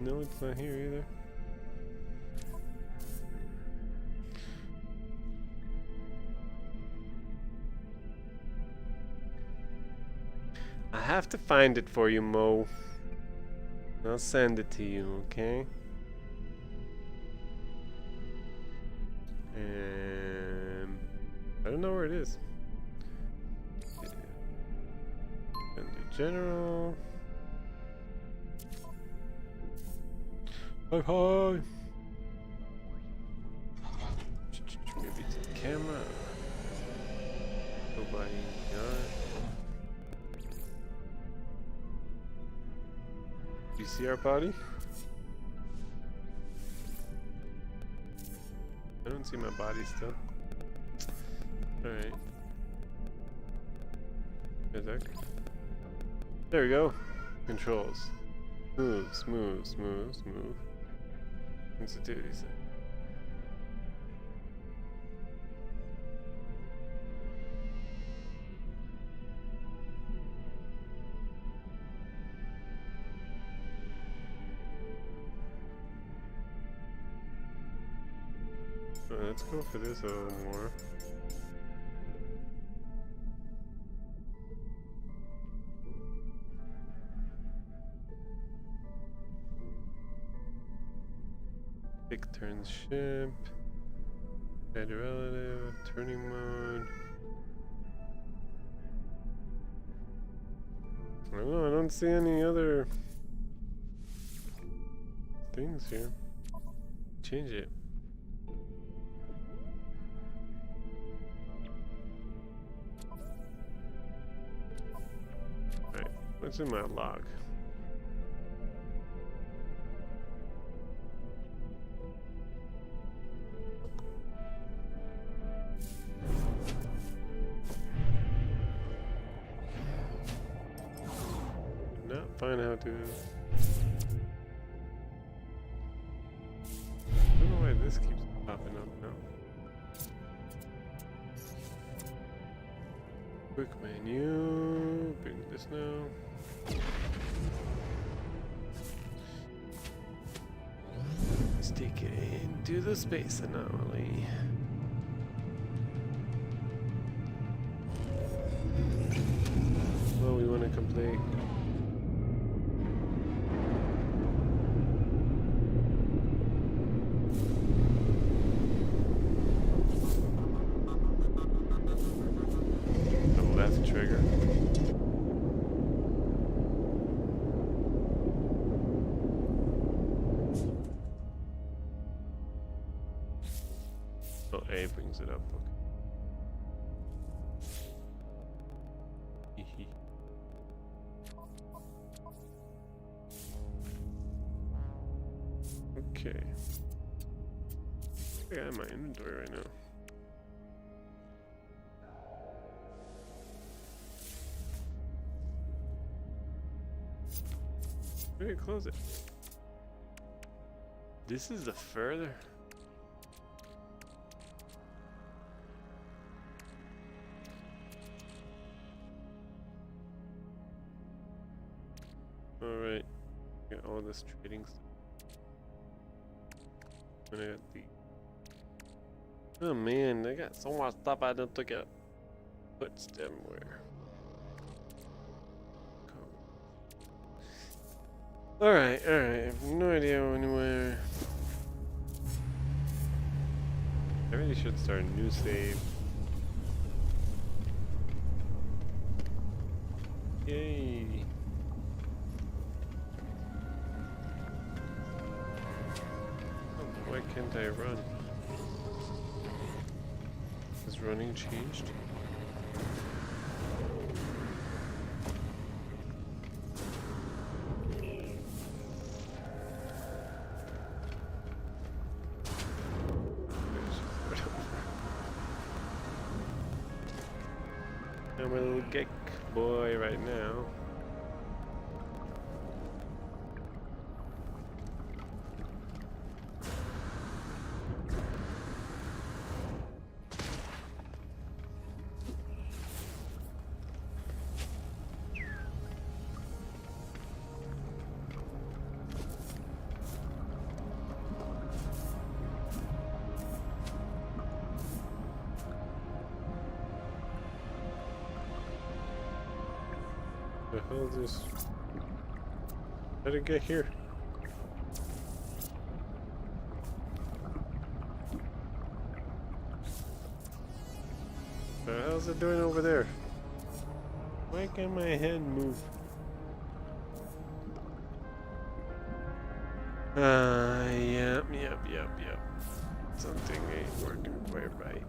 No, it's not here either. I have to find it for you, Mo. I'll send it to you, okay? I don't know where it is. And the general. Hi, hi. Maybe to the camera. Nobody got. You see our body? I don't see my body still. Alright. There we go. Controls. Smooth, smooth, smooth, smooth. Sensitivity set. Let's go for this a little more. Pick turn ship. Add relative. Turning mode. I don't know, I don't see any other things here. Change it. Alright, what's in my log? Find how to. I don't know why this keeps popping up now. Quick menu. Bring this now. take it into the space anomaly. Oh, we want to complete. The left trigger. Oh, A brings it up. Okay. Okay. I got my inventory right now. Maybe close it. This is the further. Alright. Got all this trading stuff. And I got the. Oh man, I got so much stuff I don't think I put them where. Alright, alright. I have no idea anywhere. I really should start a new save. Yay. Oh, why can't I run? Has running changed? I'm a little geek boy right now. The hell is this? How did it get here? The hell's it doing over there? Why can't my head move? Yep. Something ain't working quite right.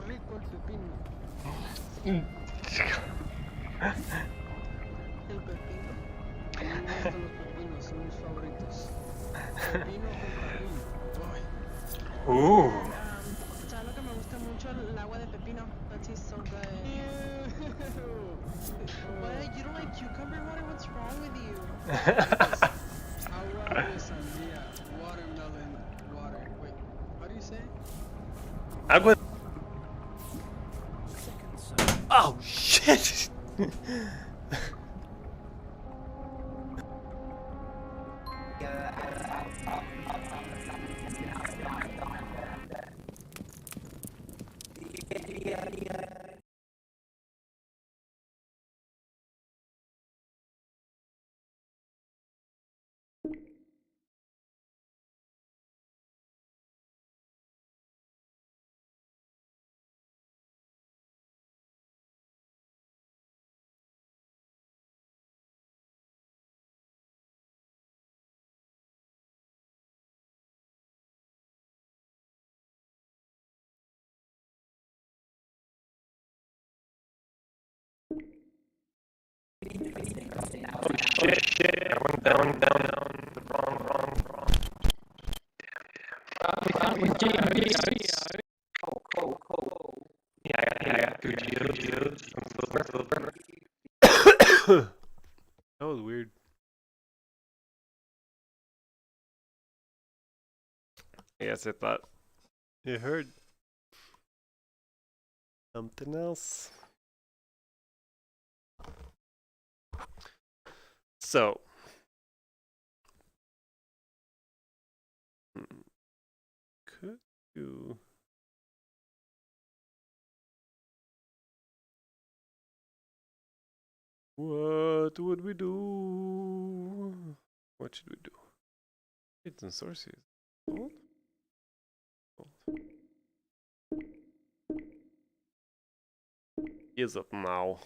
Rico el pepino. El pepino. A mí me gustan los pepinos, son mis favoritos. Pepino con pepino. ¿Sabes lo que me gusta mucho? El agua de pepino. That tastes so good. What? You don't like cucumber water? What's wrong with you? Agua de sandía. Watermelon water. Wait, how do you say? Agua. Oh shit! Shit. I went down. Wrong. Yeah. Good shields. That was weird. I guess I thought it heard something else. So, could you? What would we do? What should we do? It's in sources. Hold. Hold. Is it now?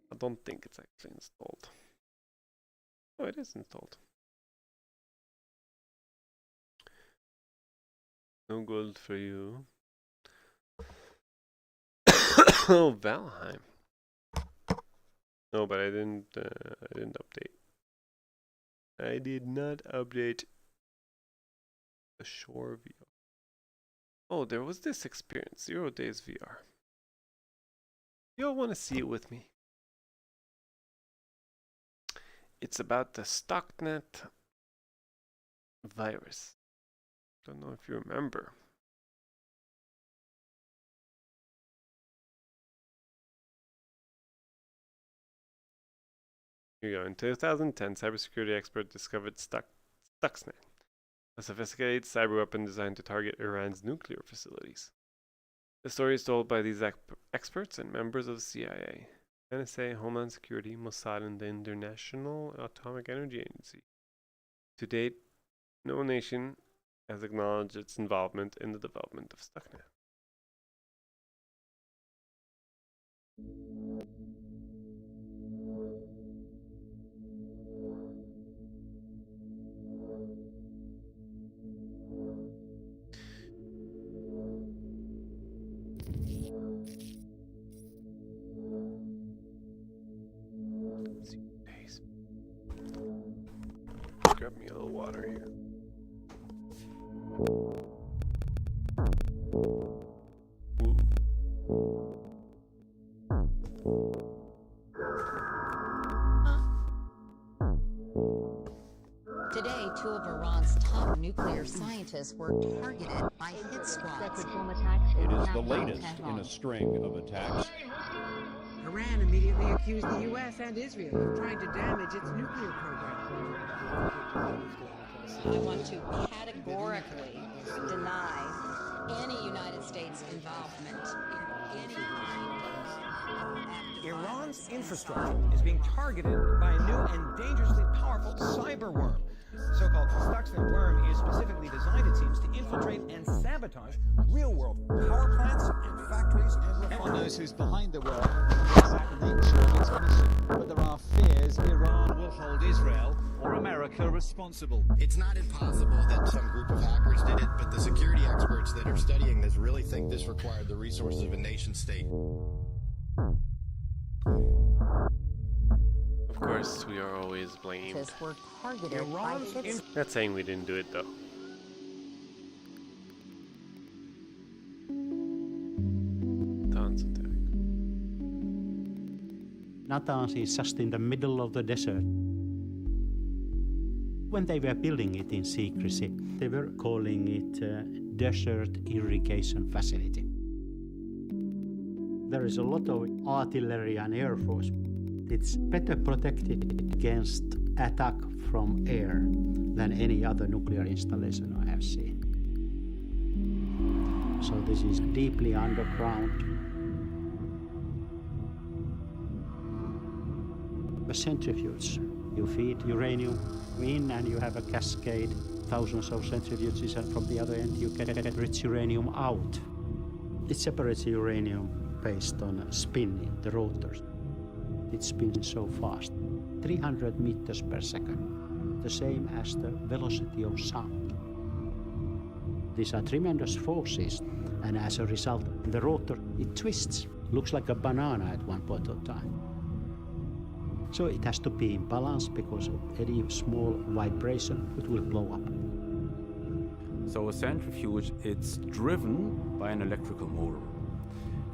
I don't think it's actually installed. Oh, it is installed. No gold for you. Oh, Valheim. No, but I didn't update. I did not update the Shore VR. Oh, there was this experience, 0 Days VR. You all want to see it with me? It's about the Stuxnet virus. Don't know if you remember. Here you go. In 2010, cybersecurity expert discovered Stuxnet, a sophisticated cyber weapon designed to target Iran's nuclear facilities. The story is told by these experts and members of the CIA, NSA, Homeland Security, Mossad, and the International Atomic Energy Agency. To date, no nation has acknowledged its involvement in the development of Stuxnet. Grab me a little water here. Today, 2 of Iran's top nuclear scientists were targeted by hit squads. It is the latest in a string of attacks. Iran immediately accused the U.S. and Israel of trying to damage its nuclear program. I want to categorically deny any United States involvement in any kind of Iran's infrastructure is being targeted by a new and dangerously powerful cyber worm. The so-called Stuxnet worm is specifically designed, it seems, to infiltrate and sabotage real-world power plants and factories and refineries. No one knows who's behind the worm, exactly the nature of its mission, but there are fears Iran will hold Israel or America responsible. It's not impossible that some group of hackers did it, but the security experts that are studying this really think this required the resources of a nation state. Of course, we are always blamed. were targeted by hit Not saying we didn't do it though. Tons of time. Natanz is just in the middle of the desert. When they were building it in secrecy, they were calling it a desert irrigation facility. There is a lot of artillery and air force. It's better protected against attack from air than any other nuclear installation I have seen. So this is deeply underground. A centrifuge. You feed uranium in and you have a cascade, thousands of centrifuges, and from the other end you get rich uranium out. It separates uranium based on spinning, the rotors. It spins so fast, 300 meters per second, the same as the velocity of sound. These are tremendous forces, and as a result, the rotor, it twists, looks like a banana at one point of time. So it has to be in balance, because any small vibration, it will blow up. So a centrifuge, it's driven by an electrical motor.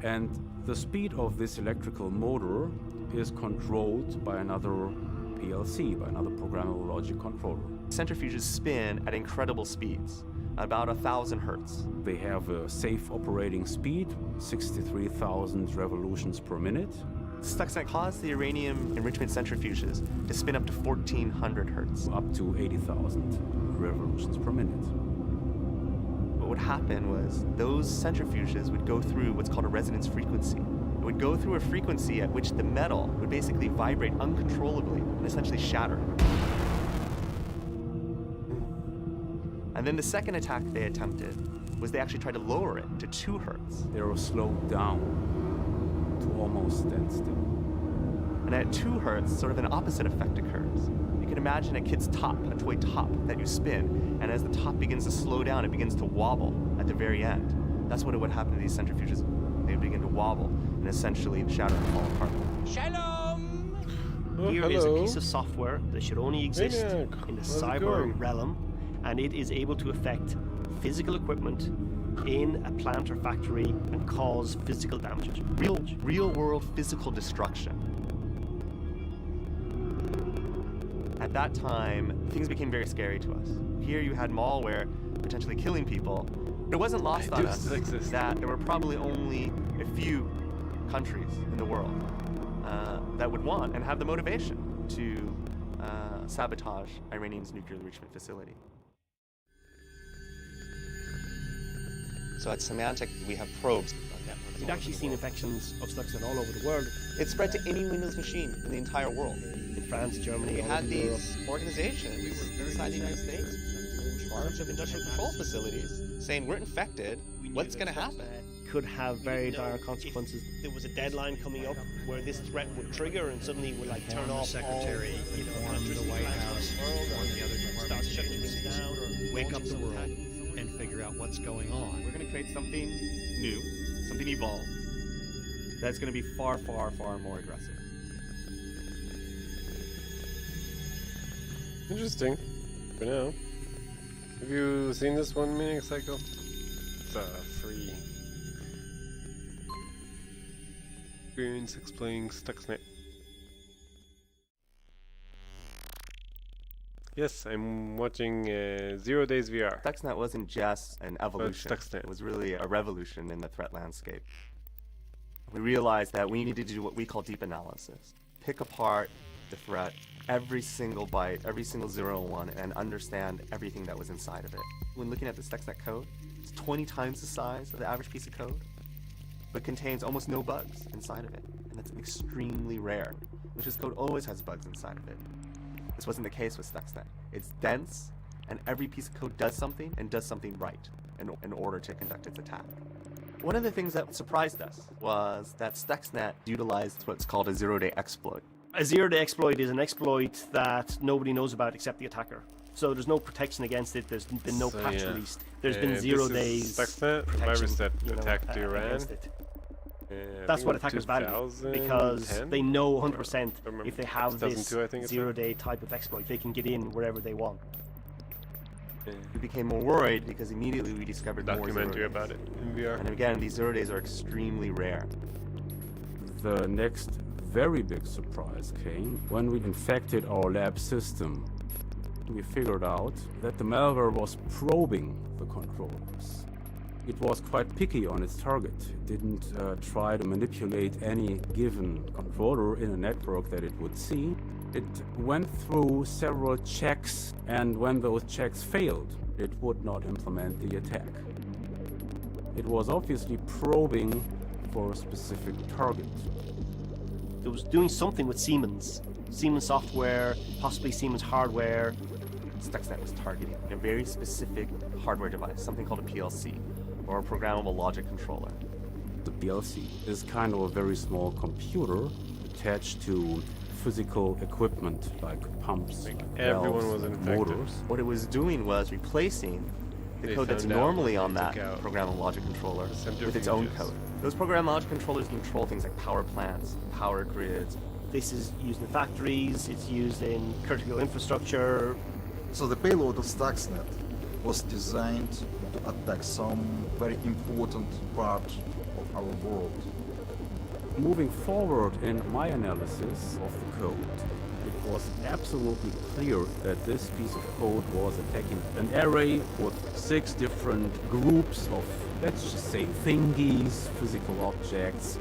And the speed of this electrical motor is controlled by another PLC, by another programmable logic controller. Centrifuges spin at incredible speeds, about 1,000 hertz. They have a safe operating speed, 63,000 revolutions per minute. Stuxnet caused the uranium enrichment centrifuges to spin up to 1400 hertz. Up to 80,000 revolutions per minute. What would happen was those centrifuges would go through what's called a resonance frequency. It would go through a frequency at which the metal would basically vibrate uncontrollably and essentially shatter. And then the second attack they attempted was they actually tried to lower it to 2 hertz. They were slowed down to almost standstill. And at 2 hertz, sort of an opposite effect occurs. You can imagine a kid's top, a toy top that you spin, and as the top begins to slow down, it begins to wobble at the very end. That's what would happen to these centrifuges. They would begin to wobble and essentially shatter and fall apart. Shalom! Oh, Here is a hello. piece of software that should only exist Maniac, in the how's it cyber going? realm, and it is able to affect physical equipment in a plant or factory and cause physical damage. Real world physical destruction. At that time, things became very scary to us. Here you had malware potentially killing people. It wasn't lost on us that there were probably only a few countries in the world that would want and have the motivation to sabotage Iranian's nuclear enrichment facility. So at Symantec, we have probes on networks. We've actually seen infections of Stuxnet all over the world. It spread to any Windows machine in the entire world. In France, Germany, We all had over Europe. these organizations inside the United States in charge of industrial control facilities saying, we're infected, what's going to happen? Could have very dire consequences. There was a deadline coming up where this threat would trigger and suddenly would like turn off Secretary, inform the White House, inform the other start departments, shutting things down or wake up the world and figure out what's going on. We're going to create something new, something evolved, that's going to be far, far, far more aggressive. Interesting. For now. Have you seen this 1 minute cycle? It's free. Experience explaining Stuxnet. Yes, I'm watching 0 Days VR. Stuxnet wasn't just an evolution. Stuxnet. It was really a revolution in the threat landscape. We realized that we needed to do what we call deep analysis. Pick apart the threat, every single byte, every single 0 and 1, and understand everything that was inside of it. When looking at the Stuxnet code, it's 20 times the size of the average piece of code, but contains almost no bugs inside of it. And that's extremely rare. Malicious code always has bugs inside of it. This wasn't the case with Stuxnet. It's dense, and every piece of code does something, and does something right in order to conduct its attack. One of the things that surprised us was that Stuxnet utilized what's called a zero-day exploit. A zero-day exploit is an exploit that nobody knows about except the attacker. So there's no protection against it. There's been no patch released. There's been 0 days Stuxnet, protection, virus that you know, attacked Iran. against it. I That's think what it was attackers value, 2010? because they know 100% remember. if they have this 2002, I think it's zero-day type of exploit, they can get in wherever they want. We became more worried because immediately we discovered more Documentary 0 days. about it in VR. And again, these 0 days are extremely rare. The next very big surprise came when we infected our lab system. We figured out that the malware was probing the controllers. It was quite picky on its target. It didn't try to manipulate any given controller in a network that it would see. It went through several checks, and when those checks failed, it would not implement the attack. It was obviously probing for a specific target. It was doing something with Siemens software, possibly Siemens hardware. Stuxnet was targeting a very specific hardware device, something called a PLC, or a programmable logic controller. The PLC is kind of a very small computer attached to physical equipment like pumps, everyone valves, was infected. motors. What it was doing was replacing the They code that's found out normally when on they that took out programmable logic controller the with its own centrifuges. code. Those programmable logic controllers control things like power plants, power grids. This is used in factories, it's used in critical infrastructure. So the payload of Stuxnet was designed to attack some very important part of our world. Moving forward in my analysis of the code, it was absolutely clear that this piece of code was attacking an array with 6 different groups of, let's just say, thingies, physical objects,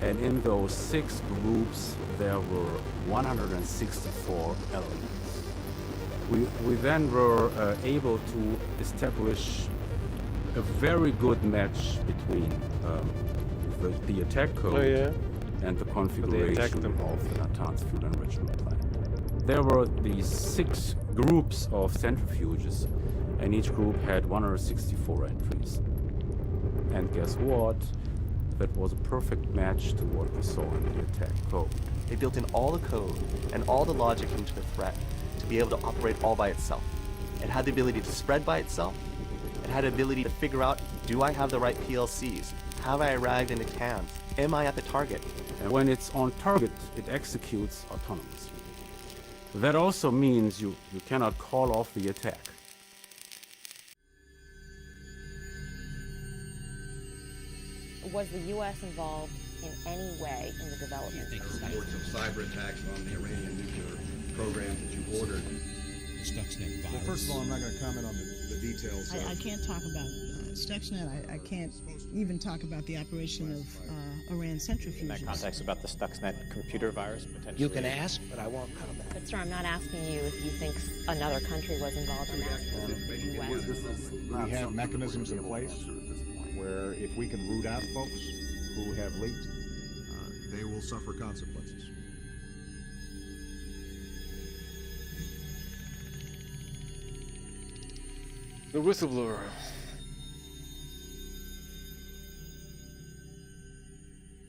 And in those 6 groups, there were 164 elements. We then were able to establish a very good match between the attack code and the configuration of the Natanz fuel enrichment plant. There were these 6 groups of centrifuges, and each group had 164 entries. And guess what? That was a perfect match to what we saw in the attack code. They built in all the code and all the logic into the threat to be able to operate all by itself. It had the ability to spread by itself. It had the ability to figure out, do I have the right PLCs? Have I arrived in the cans? Am I at the target? And when it's on target, it executes autonomously. That also means you cannot call off the attack. Was the U.S. involved in any way in the development? Reports of cyber attacks on the Iranian nuclear programs that you ordered. Stuxnet virus. Well, first of all, I'm not going to comment on the details. I can't talk about Stuxnet. I can't even talk about the operation of Iran centrifuges. In that context, about the Stuxnet computer virus potentially. You can ask, but I won't comment. But sir, I'm not asking you if you think another country was involved in that. The U.S. We have mechanisms in place where if we can root out folks who have leaked, they will suffer consequences. The whistleblower.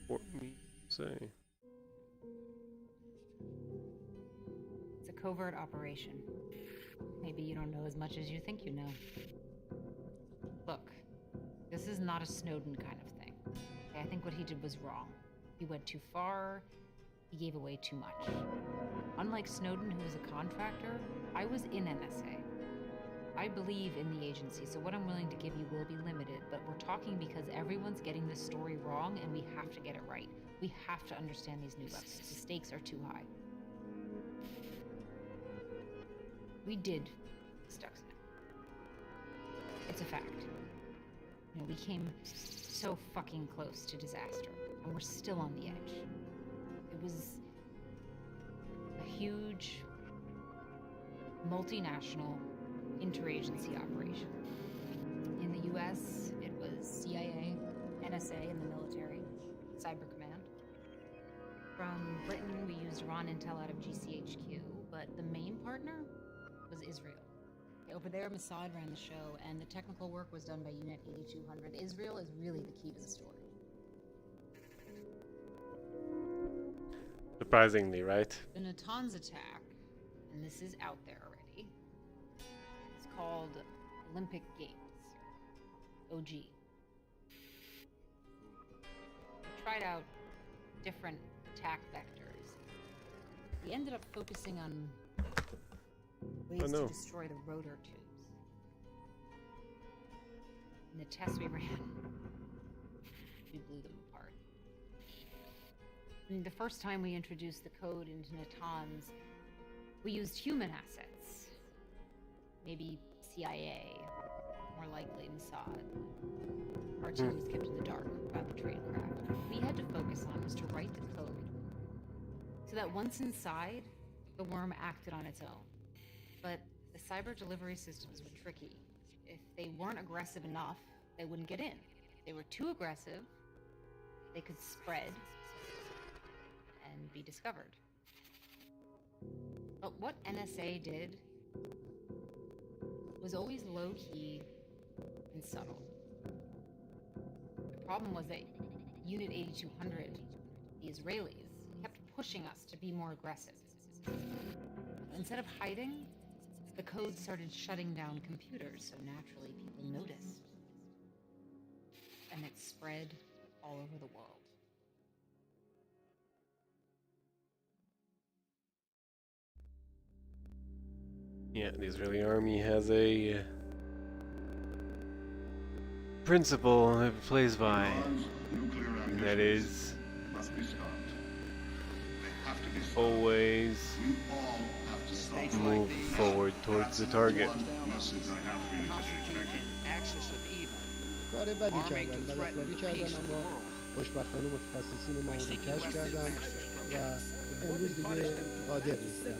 What me say? It's a covert operation. Maybe you don't know as much as you think you know. Look, this is not a Snowden kind of thing. Okay, I think what he did was wrong. He went too far. He gave away too much. Unlike Snowden, who was a contractor, I was in NSA. I believe in the agency, so what I'm willing to give you will be limited, but we're talking because everyone's getting this story wrong and we have to get it right. We have to understand these new weapons. The stakes are too high. We did Stuxnet. It's a fact. You know, we came so fucking close to disaster, and we're still on the edge. It was a huge, multinational, interagency operation. In the US, it was CIA, NSA in the military, Cyber Command. From Britain, we used Iran Intel out of GCHQ, but the main partner was Israel. Over there, Mossad ran the show, and the technical work was done by Unit 8200. Israel is really the key to the story. Surprisingly, right? The Natanz attack, and this is out there already, it's called Olympic Games, OG. We tried out different attack vectors. We ended up focusing on ways to destroy the rotor tubes. In the tests we ran, we blew them apart. And the first time we introduced the code into Natanz, we used human assets. Maybe CIA, more likely Mossad. Our team was kept in the dark about the tradecraft. What we had to focus on was to write the code so that once inside, the worm acted on its own. But the cyber delivery systems were tricky. If they weren't aggressive enough, they wouldn't get in. If they were too aggressive, they could spread and be discovered. But what NSA did was always low-key and subtle. The problem was that Unit 8200, the Israelis, kept pushing us to be more aggressive. Instead of hiding, the code started shutting down computers, so naturally people noticed. And it spread all over the world. Yeah, the Israeli army has a principle it plays by, and that is always move forward towards the target. خوشبختانه متخصصین ما رو کشف کردن و امروز دیگه قادر نیستن.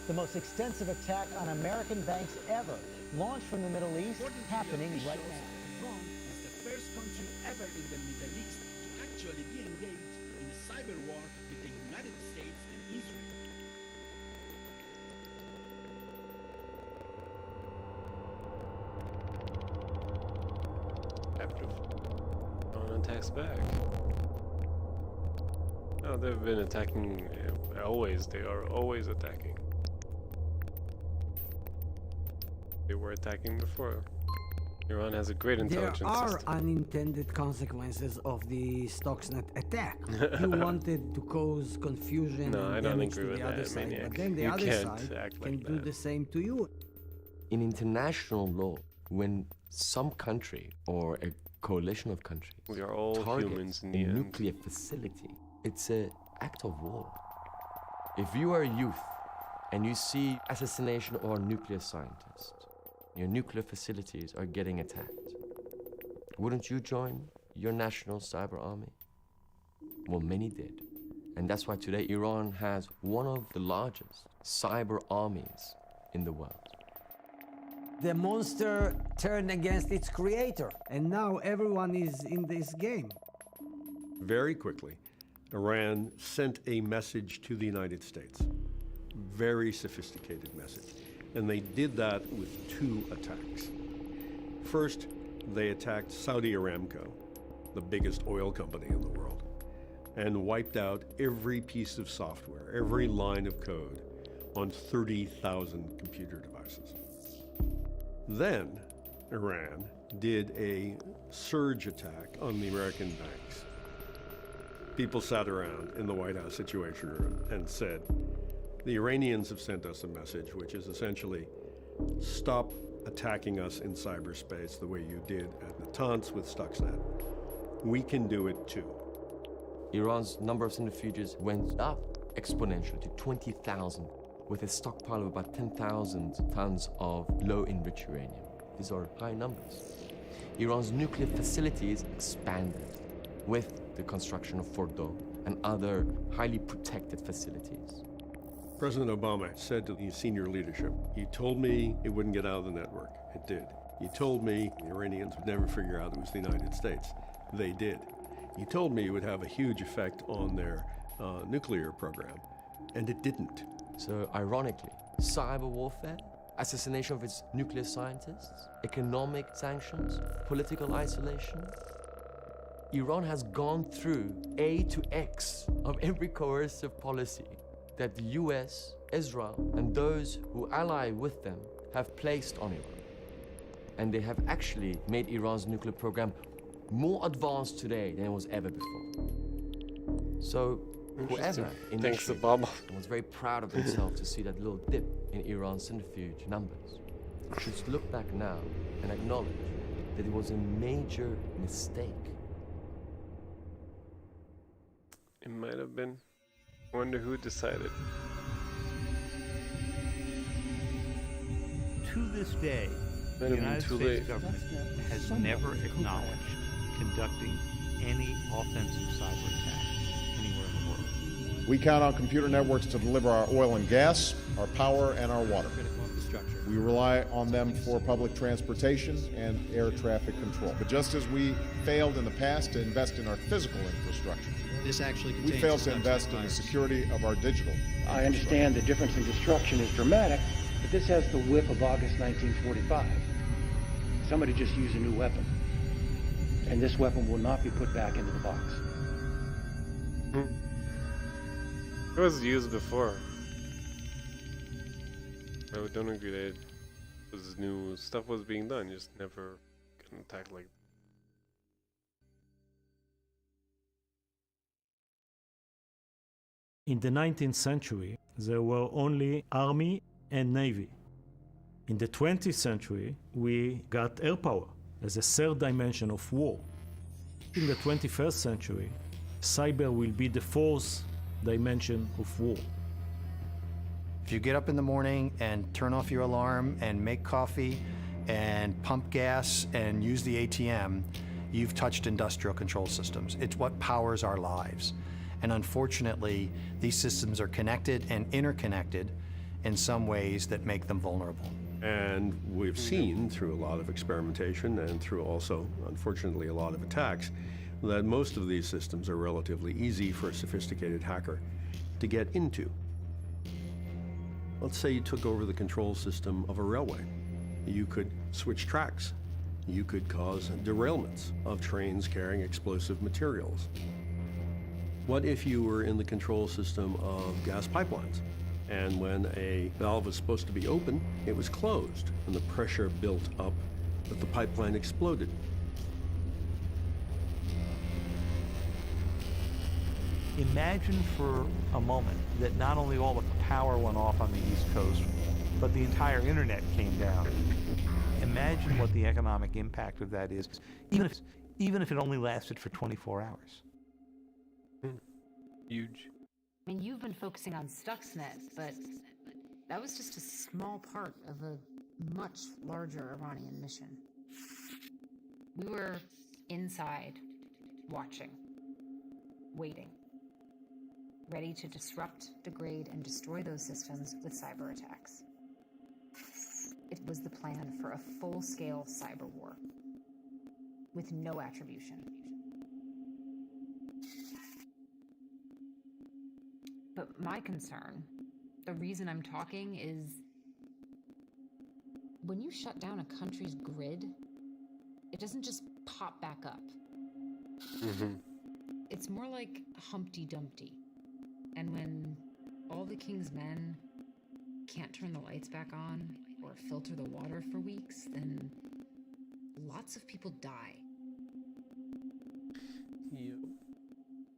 The most extensive attack on American banks ever, launched from the Middle East, happening right now. Iran is the first country ever in the Middle East to actually be engaged in a cyber war with the United States and Israel. Attacks back. No, they've been attacking always. They are always attacking. They were attacking before. Iran has a great intelligence There are system. unintended consequences of the Stuxnet attack. You wanted to cause confusion No, I and don't damage agree to with the that, other side, Maniac. but then the You other can't side act can like do that. the same to you. In international law, when some country or a coalition of countries We are all targets humans in a the end. nuclear facility, it's an act of war. If you are a youth and you see assassination of a nuclear scientist, your nuclear facilities are getting attacked, wouldn't you join your national cyber army? Well, many did. And that's why today Iran has one of the largest cyber armies in the world. The monster turned against its creator, and now everyone is in this game. Very quickly, Iran sent a message to the United States. Very sophisticated message. And they did that with 2 attacks. First, they attacked Saudi Aramco, the biggest oil company in the world, and wiped out every piece of software, every line of code on 30,000 computer devices. Then, Iran did a surge attack on the American banks. People sat around in the White House Situation Room and said, the Iranians have sent us a message, which is essentially, stop attacking us in cyberspace the way you did at Natanz with Stuxnet. We can do it too. Iran's number of centrifuges went up exponentially to 20,000 with a stockpile of about 10,000 tons of low-enriched uranium. These are high numbers. Iran's nuclear facilities expanded with the construction of Fordo and other highly protected facilities. President Obama said to the senior leadership, you told me it wouldn't get out of the network. It did. You told me the Iranians would never figure out it was the United States. They did. You told me it would have a huge effect on their nuclear program, and it didn't. So ironically, cyber warfare, assassination of its nuclear scientists, economic sanctions, political isolation, Iran has gone through A to X of every coercive policy that the US, Israel, and those who ally with them have placed on Iran. And they have actually made Iran's nuclear program more advanced today than it was ever before. So whoever initiated was very proud of himself to see that little dip in Iran's centrifuge numbers should look back now and acknowledge that it was a major mistake. It might have been. I wonder who decided. To this day, the Might have been United too States late. government has never acknowledged conducting any offensive cyber attack anywhere in the world. We count on computer networks to deliver our oil and gas, our power, and our water. We rely on them for public transportation and air traffic control. But just as we failed in the past to invest in our physical infrastructure, This actually we contains failed a to Stuxnet invest in the virus. security of our digital. I understand the difference in destruction is dramatic, but this has the whip of August 1945. Somebody just used a new weapon, and this weapon will not be put back into the box. It was used before. I don't agree that it was new stuff was being done, just never got attacked like. In the 19th century, there were only army and navy. In the 20th century, we got air power as a third dimension of war. In the 21st century, cyber will be the fourth dimension of war. If you get up in the morning and turn off your alarm and make coffee and pump gas and use the ATM, you've touched industrial control systems. It's what powers our lives. And unfortunately, these systems are connected and interconnected in some ways that make them vulnerable. And we've seen through a lot of experimentation and through also, unfortunately, a lot of attacks, that most of these systems are relatively easy for a sophisticated hacker to get into. Let's say you took over the control system of a railway. You could switch tracks. You could cause derailments of trains carrying explosive materials. What if you were in the control system of gas pipelines? And when a valve was supposed to be open, it was closed, and the pressure built up that the pipeline exploded. Imagine for a moment that not only all the power went off on the East Coast, but the entire internet came down. Imagine what the economic impact of that is, even if it only lasted for 24 hours. Huge. I mean, you've been focusing on Stuxnet, but that was just a small part of a much larger Iranian mission. We were inside, watching, waiting, ready to disrupt, degrade, and destroy those systems with cyber attacks. It was the plan for a full-scale cyber war, with no attribution. But my concern, the reason I'm talking, is when you shut down a country's grid, it doesn't just pop back up. Mm-hmm. It's more like Humpty Dumpty. And when all the king's men can't turn the lights back on or filter the water for weeks, then lots of people die. Yep.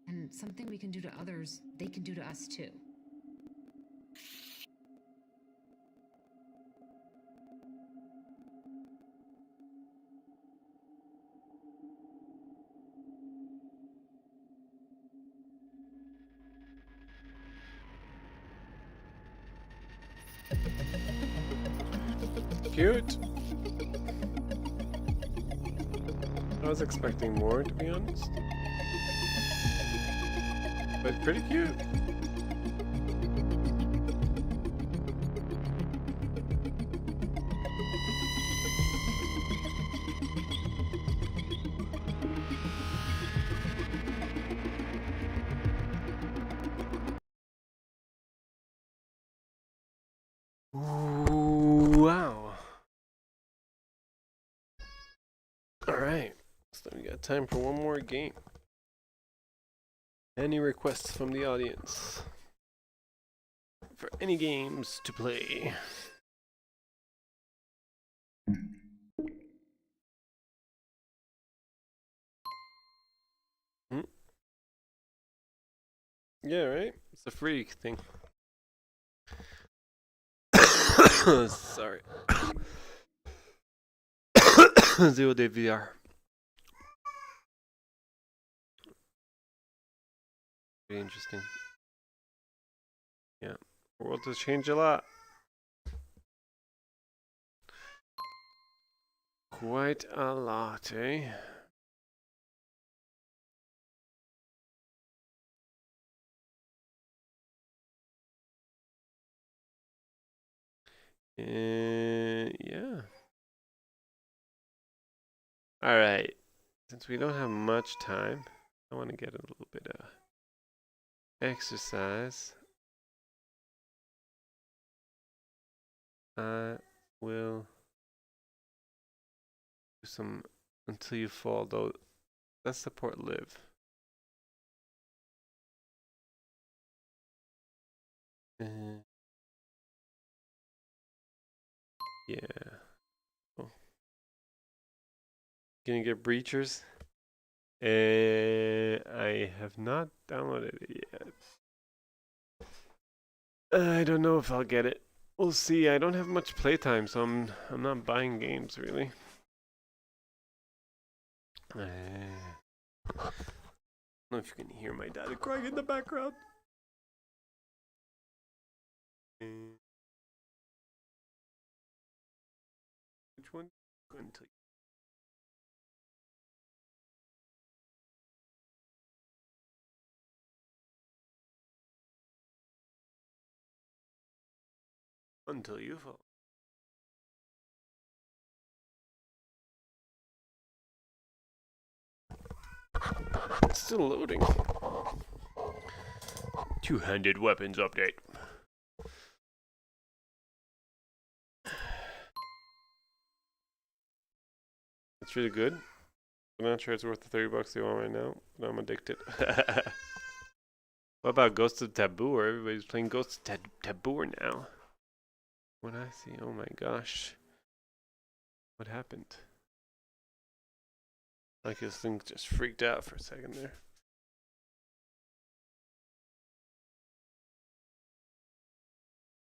And something we can do to others, they can do to us too. Cute. I was expecting more, to be honest. But pretty cute. Wow. Alright, so we got time for one more game. Any requests from the audience for any games to play? Yeah, right? It's a free thing. Sorry. 0 Day VR. Very interesting. Yeah. The world has changed a lot. Quite a lot, eh? Yeah. Alright. Since we don't have much time, I want to get a little bit of exercise. I will do some until you fall, though. Let's support live. Yeah. Oh. Gonna get Breachers. I have not downloaded it yet. I don't know if I'll get it. We'll see. I don't have much playtime, so I'm not buying games really. I don't know if you can hear my dad crying in the background. Which one? Until Until you fall. It's still loading. Two-handed weapons update. It's really good. I'm not sure it's worth the $30 they want right now, but I'm addicted. What about Ghosts of Taboo? Everybody's playing Ghosts of Taboo now. What I see, oh my gosh. What happened? Like this thing just freaked out for a second there.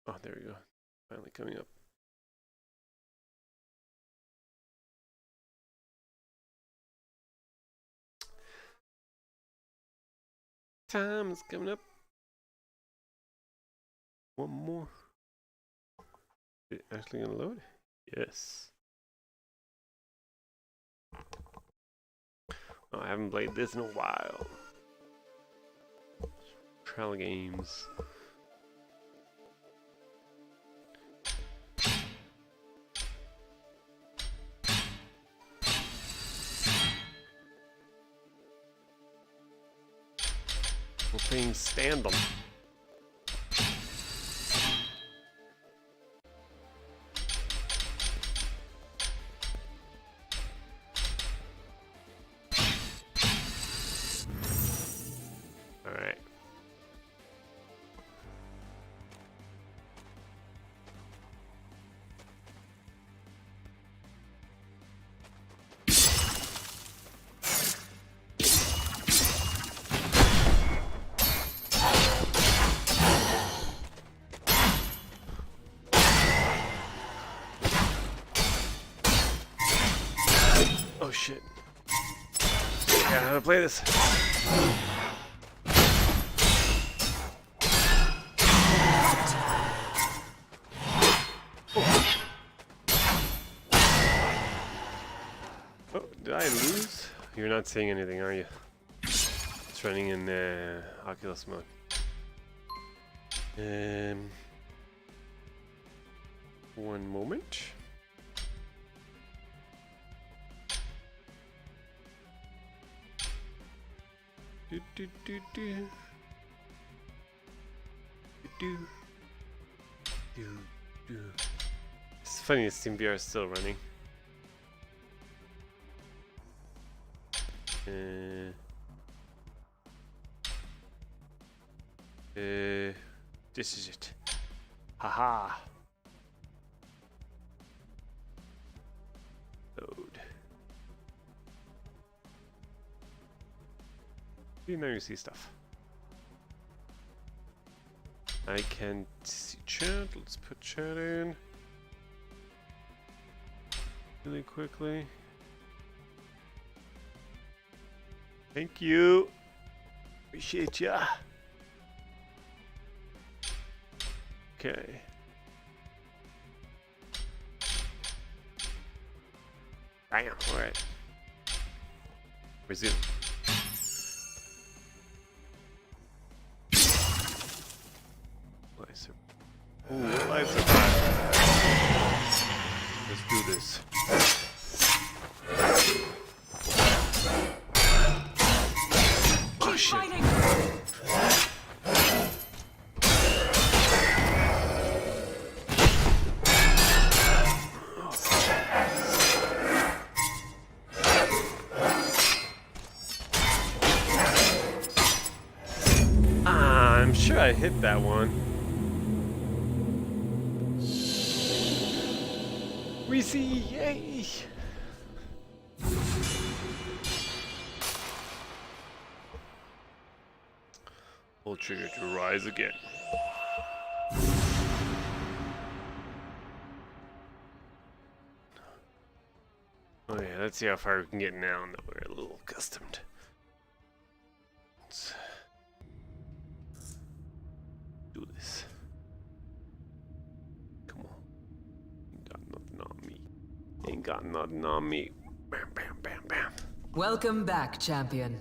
Oh, there we go. Finally coming up. Time is coming up. One more. Is it actually gonna load? Yes. Oh, I haven't played this in a while. Trial games. We're playing Stand 'em. Alright. Oh shit. I gotta know how to play this. Oh, did I lose? You're not saying anything, are you? It's running in Oculus mode. One moment. Do do do do. Do do do. It's funny, SteamVR is still running. This is it. Haha. Load. Now you see stuff. I can see chat. Let's put chat in really quickly. Thank you. Appreciate ya. Okay. Bam. All right. Resume. Ooh, I survived. Let's do this. Oh shit. I'm sure I hit that one. We see, yay! Pull trigger to rise again. Oh yeah, let's see how far we can get now that we're a little accustomed. Let's do this. Come on. Ain't got nothing on me. Ain't got nothing on me. Bam, bam, bam, bam. Welcome back, champion.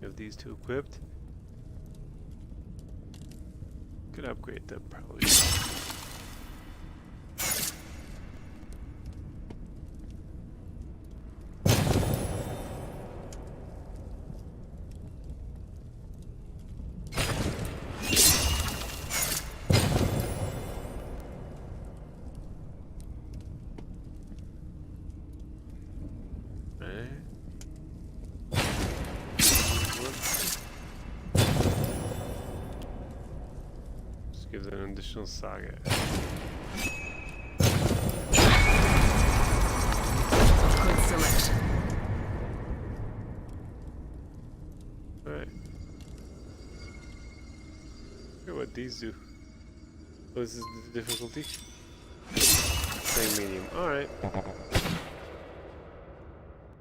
We have these two equipped. Could upgrade them probably. Gives it an additional saga. Good selection. Alright. Look what these do. Oh, this is the difficulty? Same medium. Alright.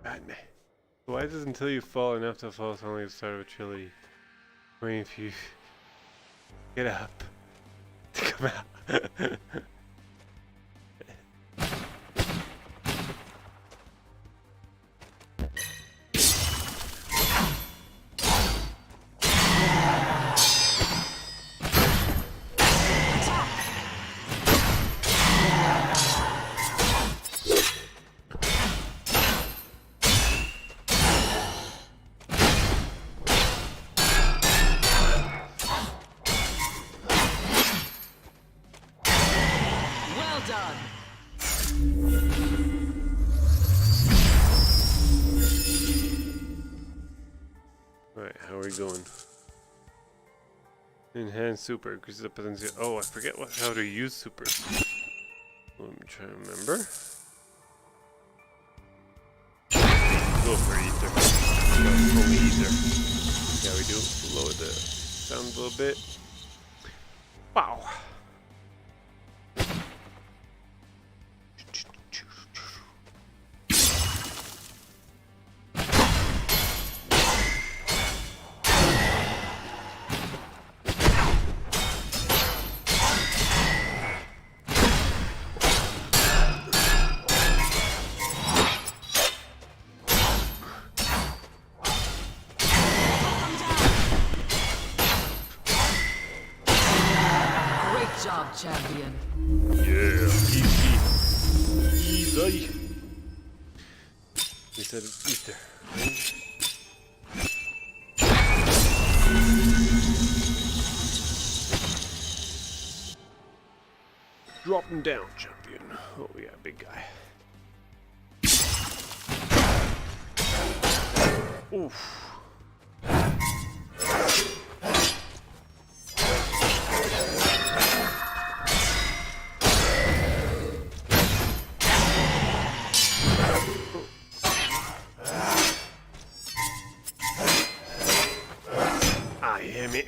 Batman. Why does it until you fall enough to fall it's only the start of a trilogy? I mean, if you get up. Come out. Alright, how are we going? Enhance super, increases the potential. Oh, I forget how to use super. Let me try to remember. Go for ether. Go ether. Yeah, we do. Lower the sound a little bit. Wow. Champion. Yeah, easy. Easy. We said it's Easter. Drop him down, champion. Oh, yeah, big guy. Oof. Damn it.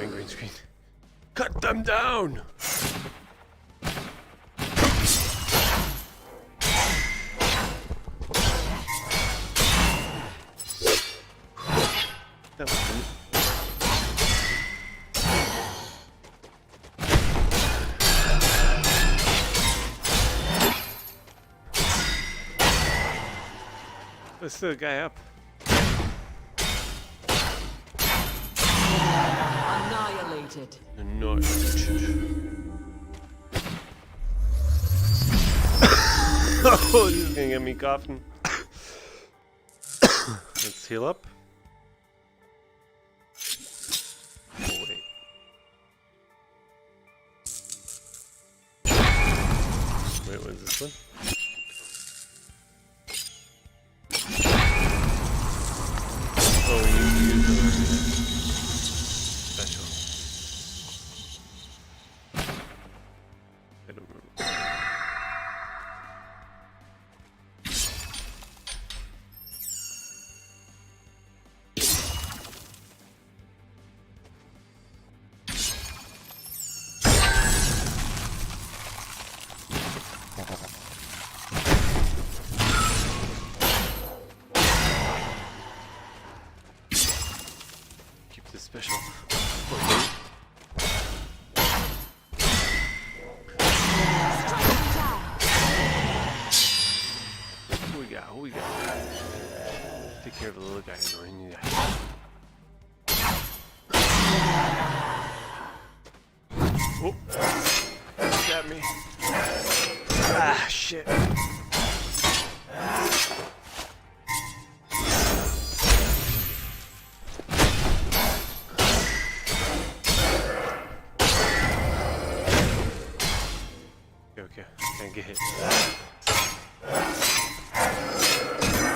Green screen. Cut them down! That was good. Let's still a guy up. Annihilated. Annihilated. Oh, this is gonna get me coughing. Let's heal up. Oh, wait. Wait, what is this one? Oh, we need to use the special. I don't remember. Special. care of the little guy annoying you guys. Oh, got me. Ah, shit. Okay, can't get hit.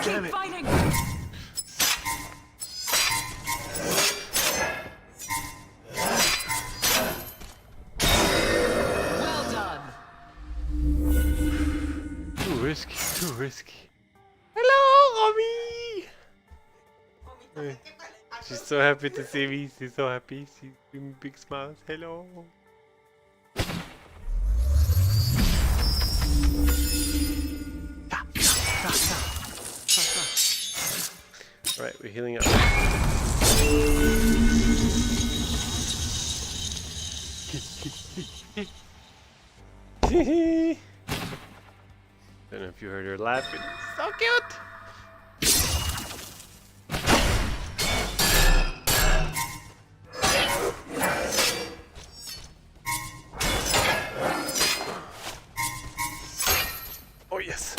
Damn it. Fighting. Well done. Too risky, too risky. Hello, Romy! Hey. She's so happy to see me. She's so happy. She's giving big smiles. Hello. Alright, we're healing up. Don't know if you heard her laughing. So cute! Oh yes!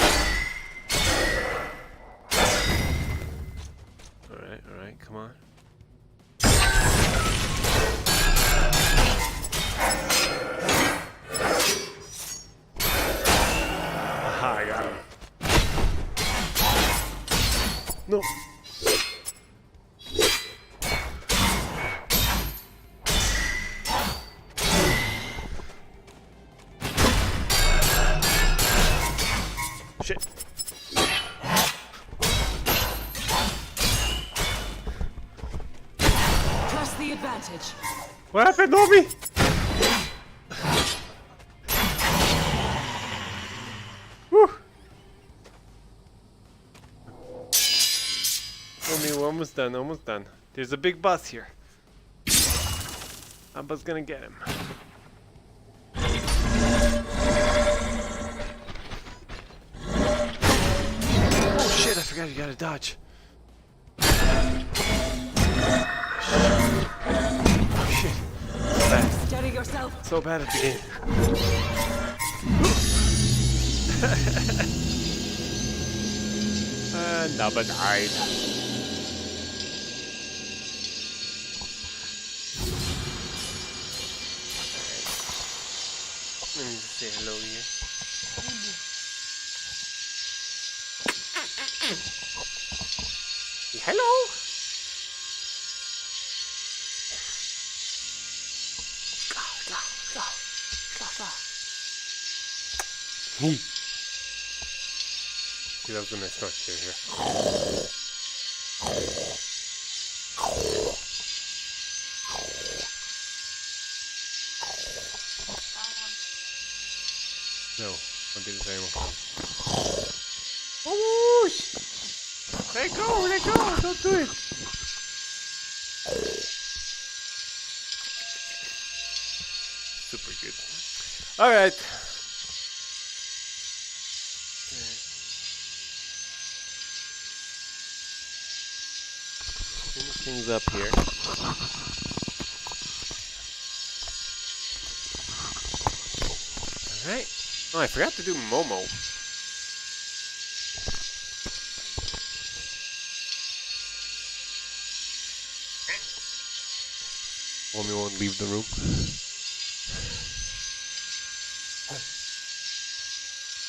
Alright, come on. Aha, I got him. No. Shit. Press the advantage. What happened, Obi? Whew. Obi, we're almost done, almost done. There's a big boss here. Abba's gonna get him. Oh shit, I forgot you gotta dodge. Oh shit. So bad. Steady yourself. So bad at the game. And Abba died. Let me just say hello here. Hello. He loves when I snort here. No, I'll do the same one. Whoosh! Let go, don't do it! Super good. Alright. Finish things up here. Alright. Oh, I forgot to do Momo. Mommy won't leave the room.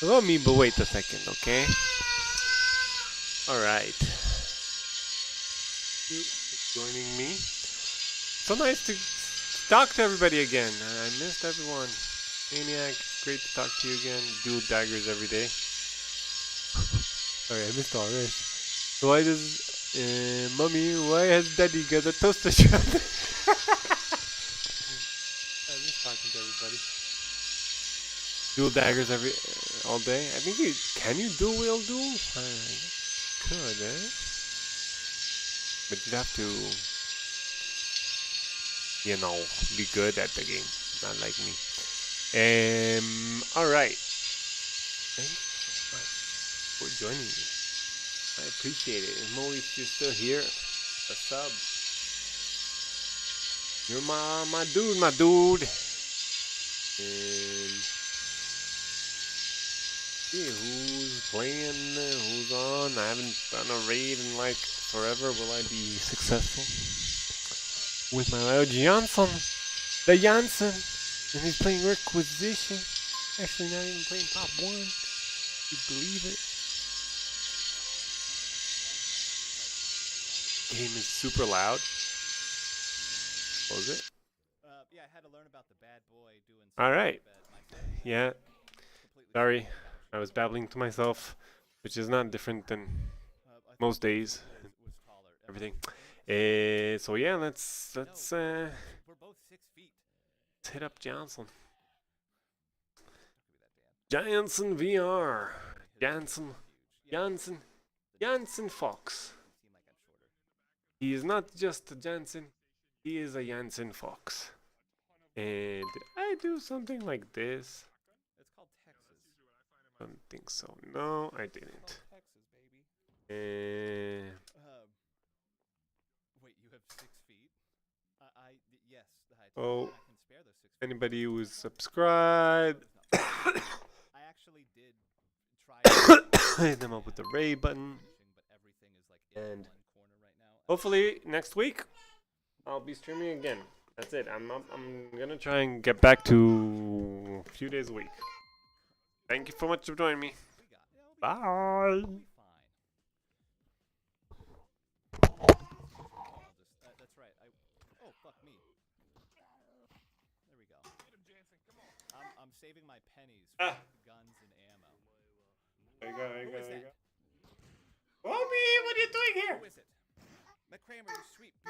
Hello, me, but wait a second, okay? Alright. You for joining me. So nice to talk to everybody again. I missed everyone. Maniac, great to talk to you again. Dual daggers every day. Sorry, I missed all right. So why does Mommy, why has Daddy got a toaster shot? I miss talking to everybody. Dual daggers all day. I think can you dual wield duel? I could, eh? But you'd have to, you know, be good at the game. Not like me. Alright. Thank you so much for joining me. I appreciate it. And Mo, if you're still here, a sub. You're my dude. And see who's playing, who's on. I haven't done a raid in like forever. Will I be successful? With my Leo Johnson, the Janssen, and he's playing Requisition. Actually, not even playing top 1. You believe it? Game is super loud. Close it. Yeah, I had to learn about the bad boy doing. All right. Yeah. Sorry, I was babbling to myself, which is not different than most days. Everything. So yeah, let's hit up Johnson. Jansen VR. Jansen Fox. He is not just a Jansen, he is a Jansen Fox. And did I do something like this? It's called Texas. I don't think so. No, I didn't. Texas, baby. Wait, you have 6 feet? Yes. Oh, I can spare those 6 feet. anybody who is subscribed. I actually did try Hit them up with the raid button. And hopefully next week I'll be streaming again. That's it. I'm gonna try and get back to a few days a week. Thank you so much for joining me. Bye. That's right. Oh, fuck me. There we go. I'm saving my pennies for guns and ammo. There you go. Who is that? Homie, what are you doing here? Who is it? McCramer, you sweet, beautiful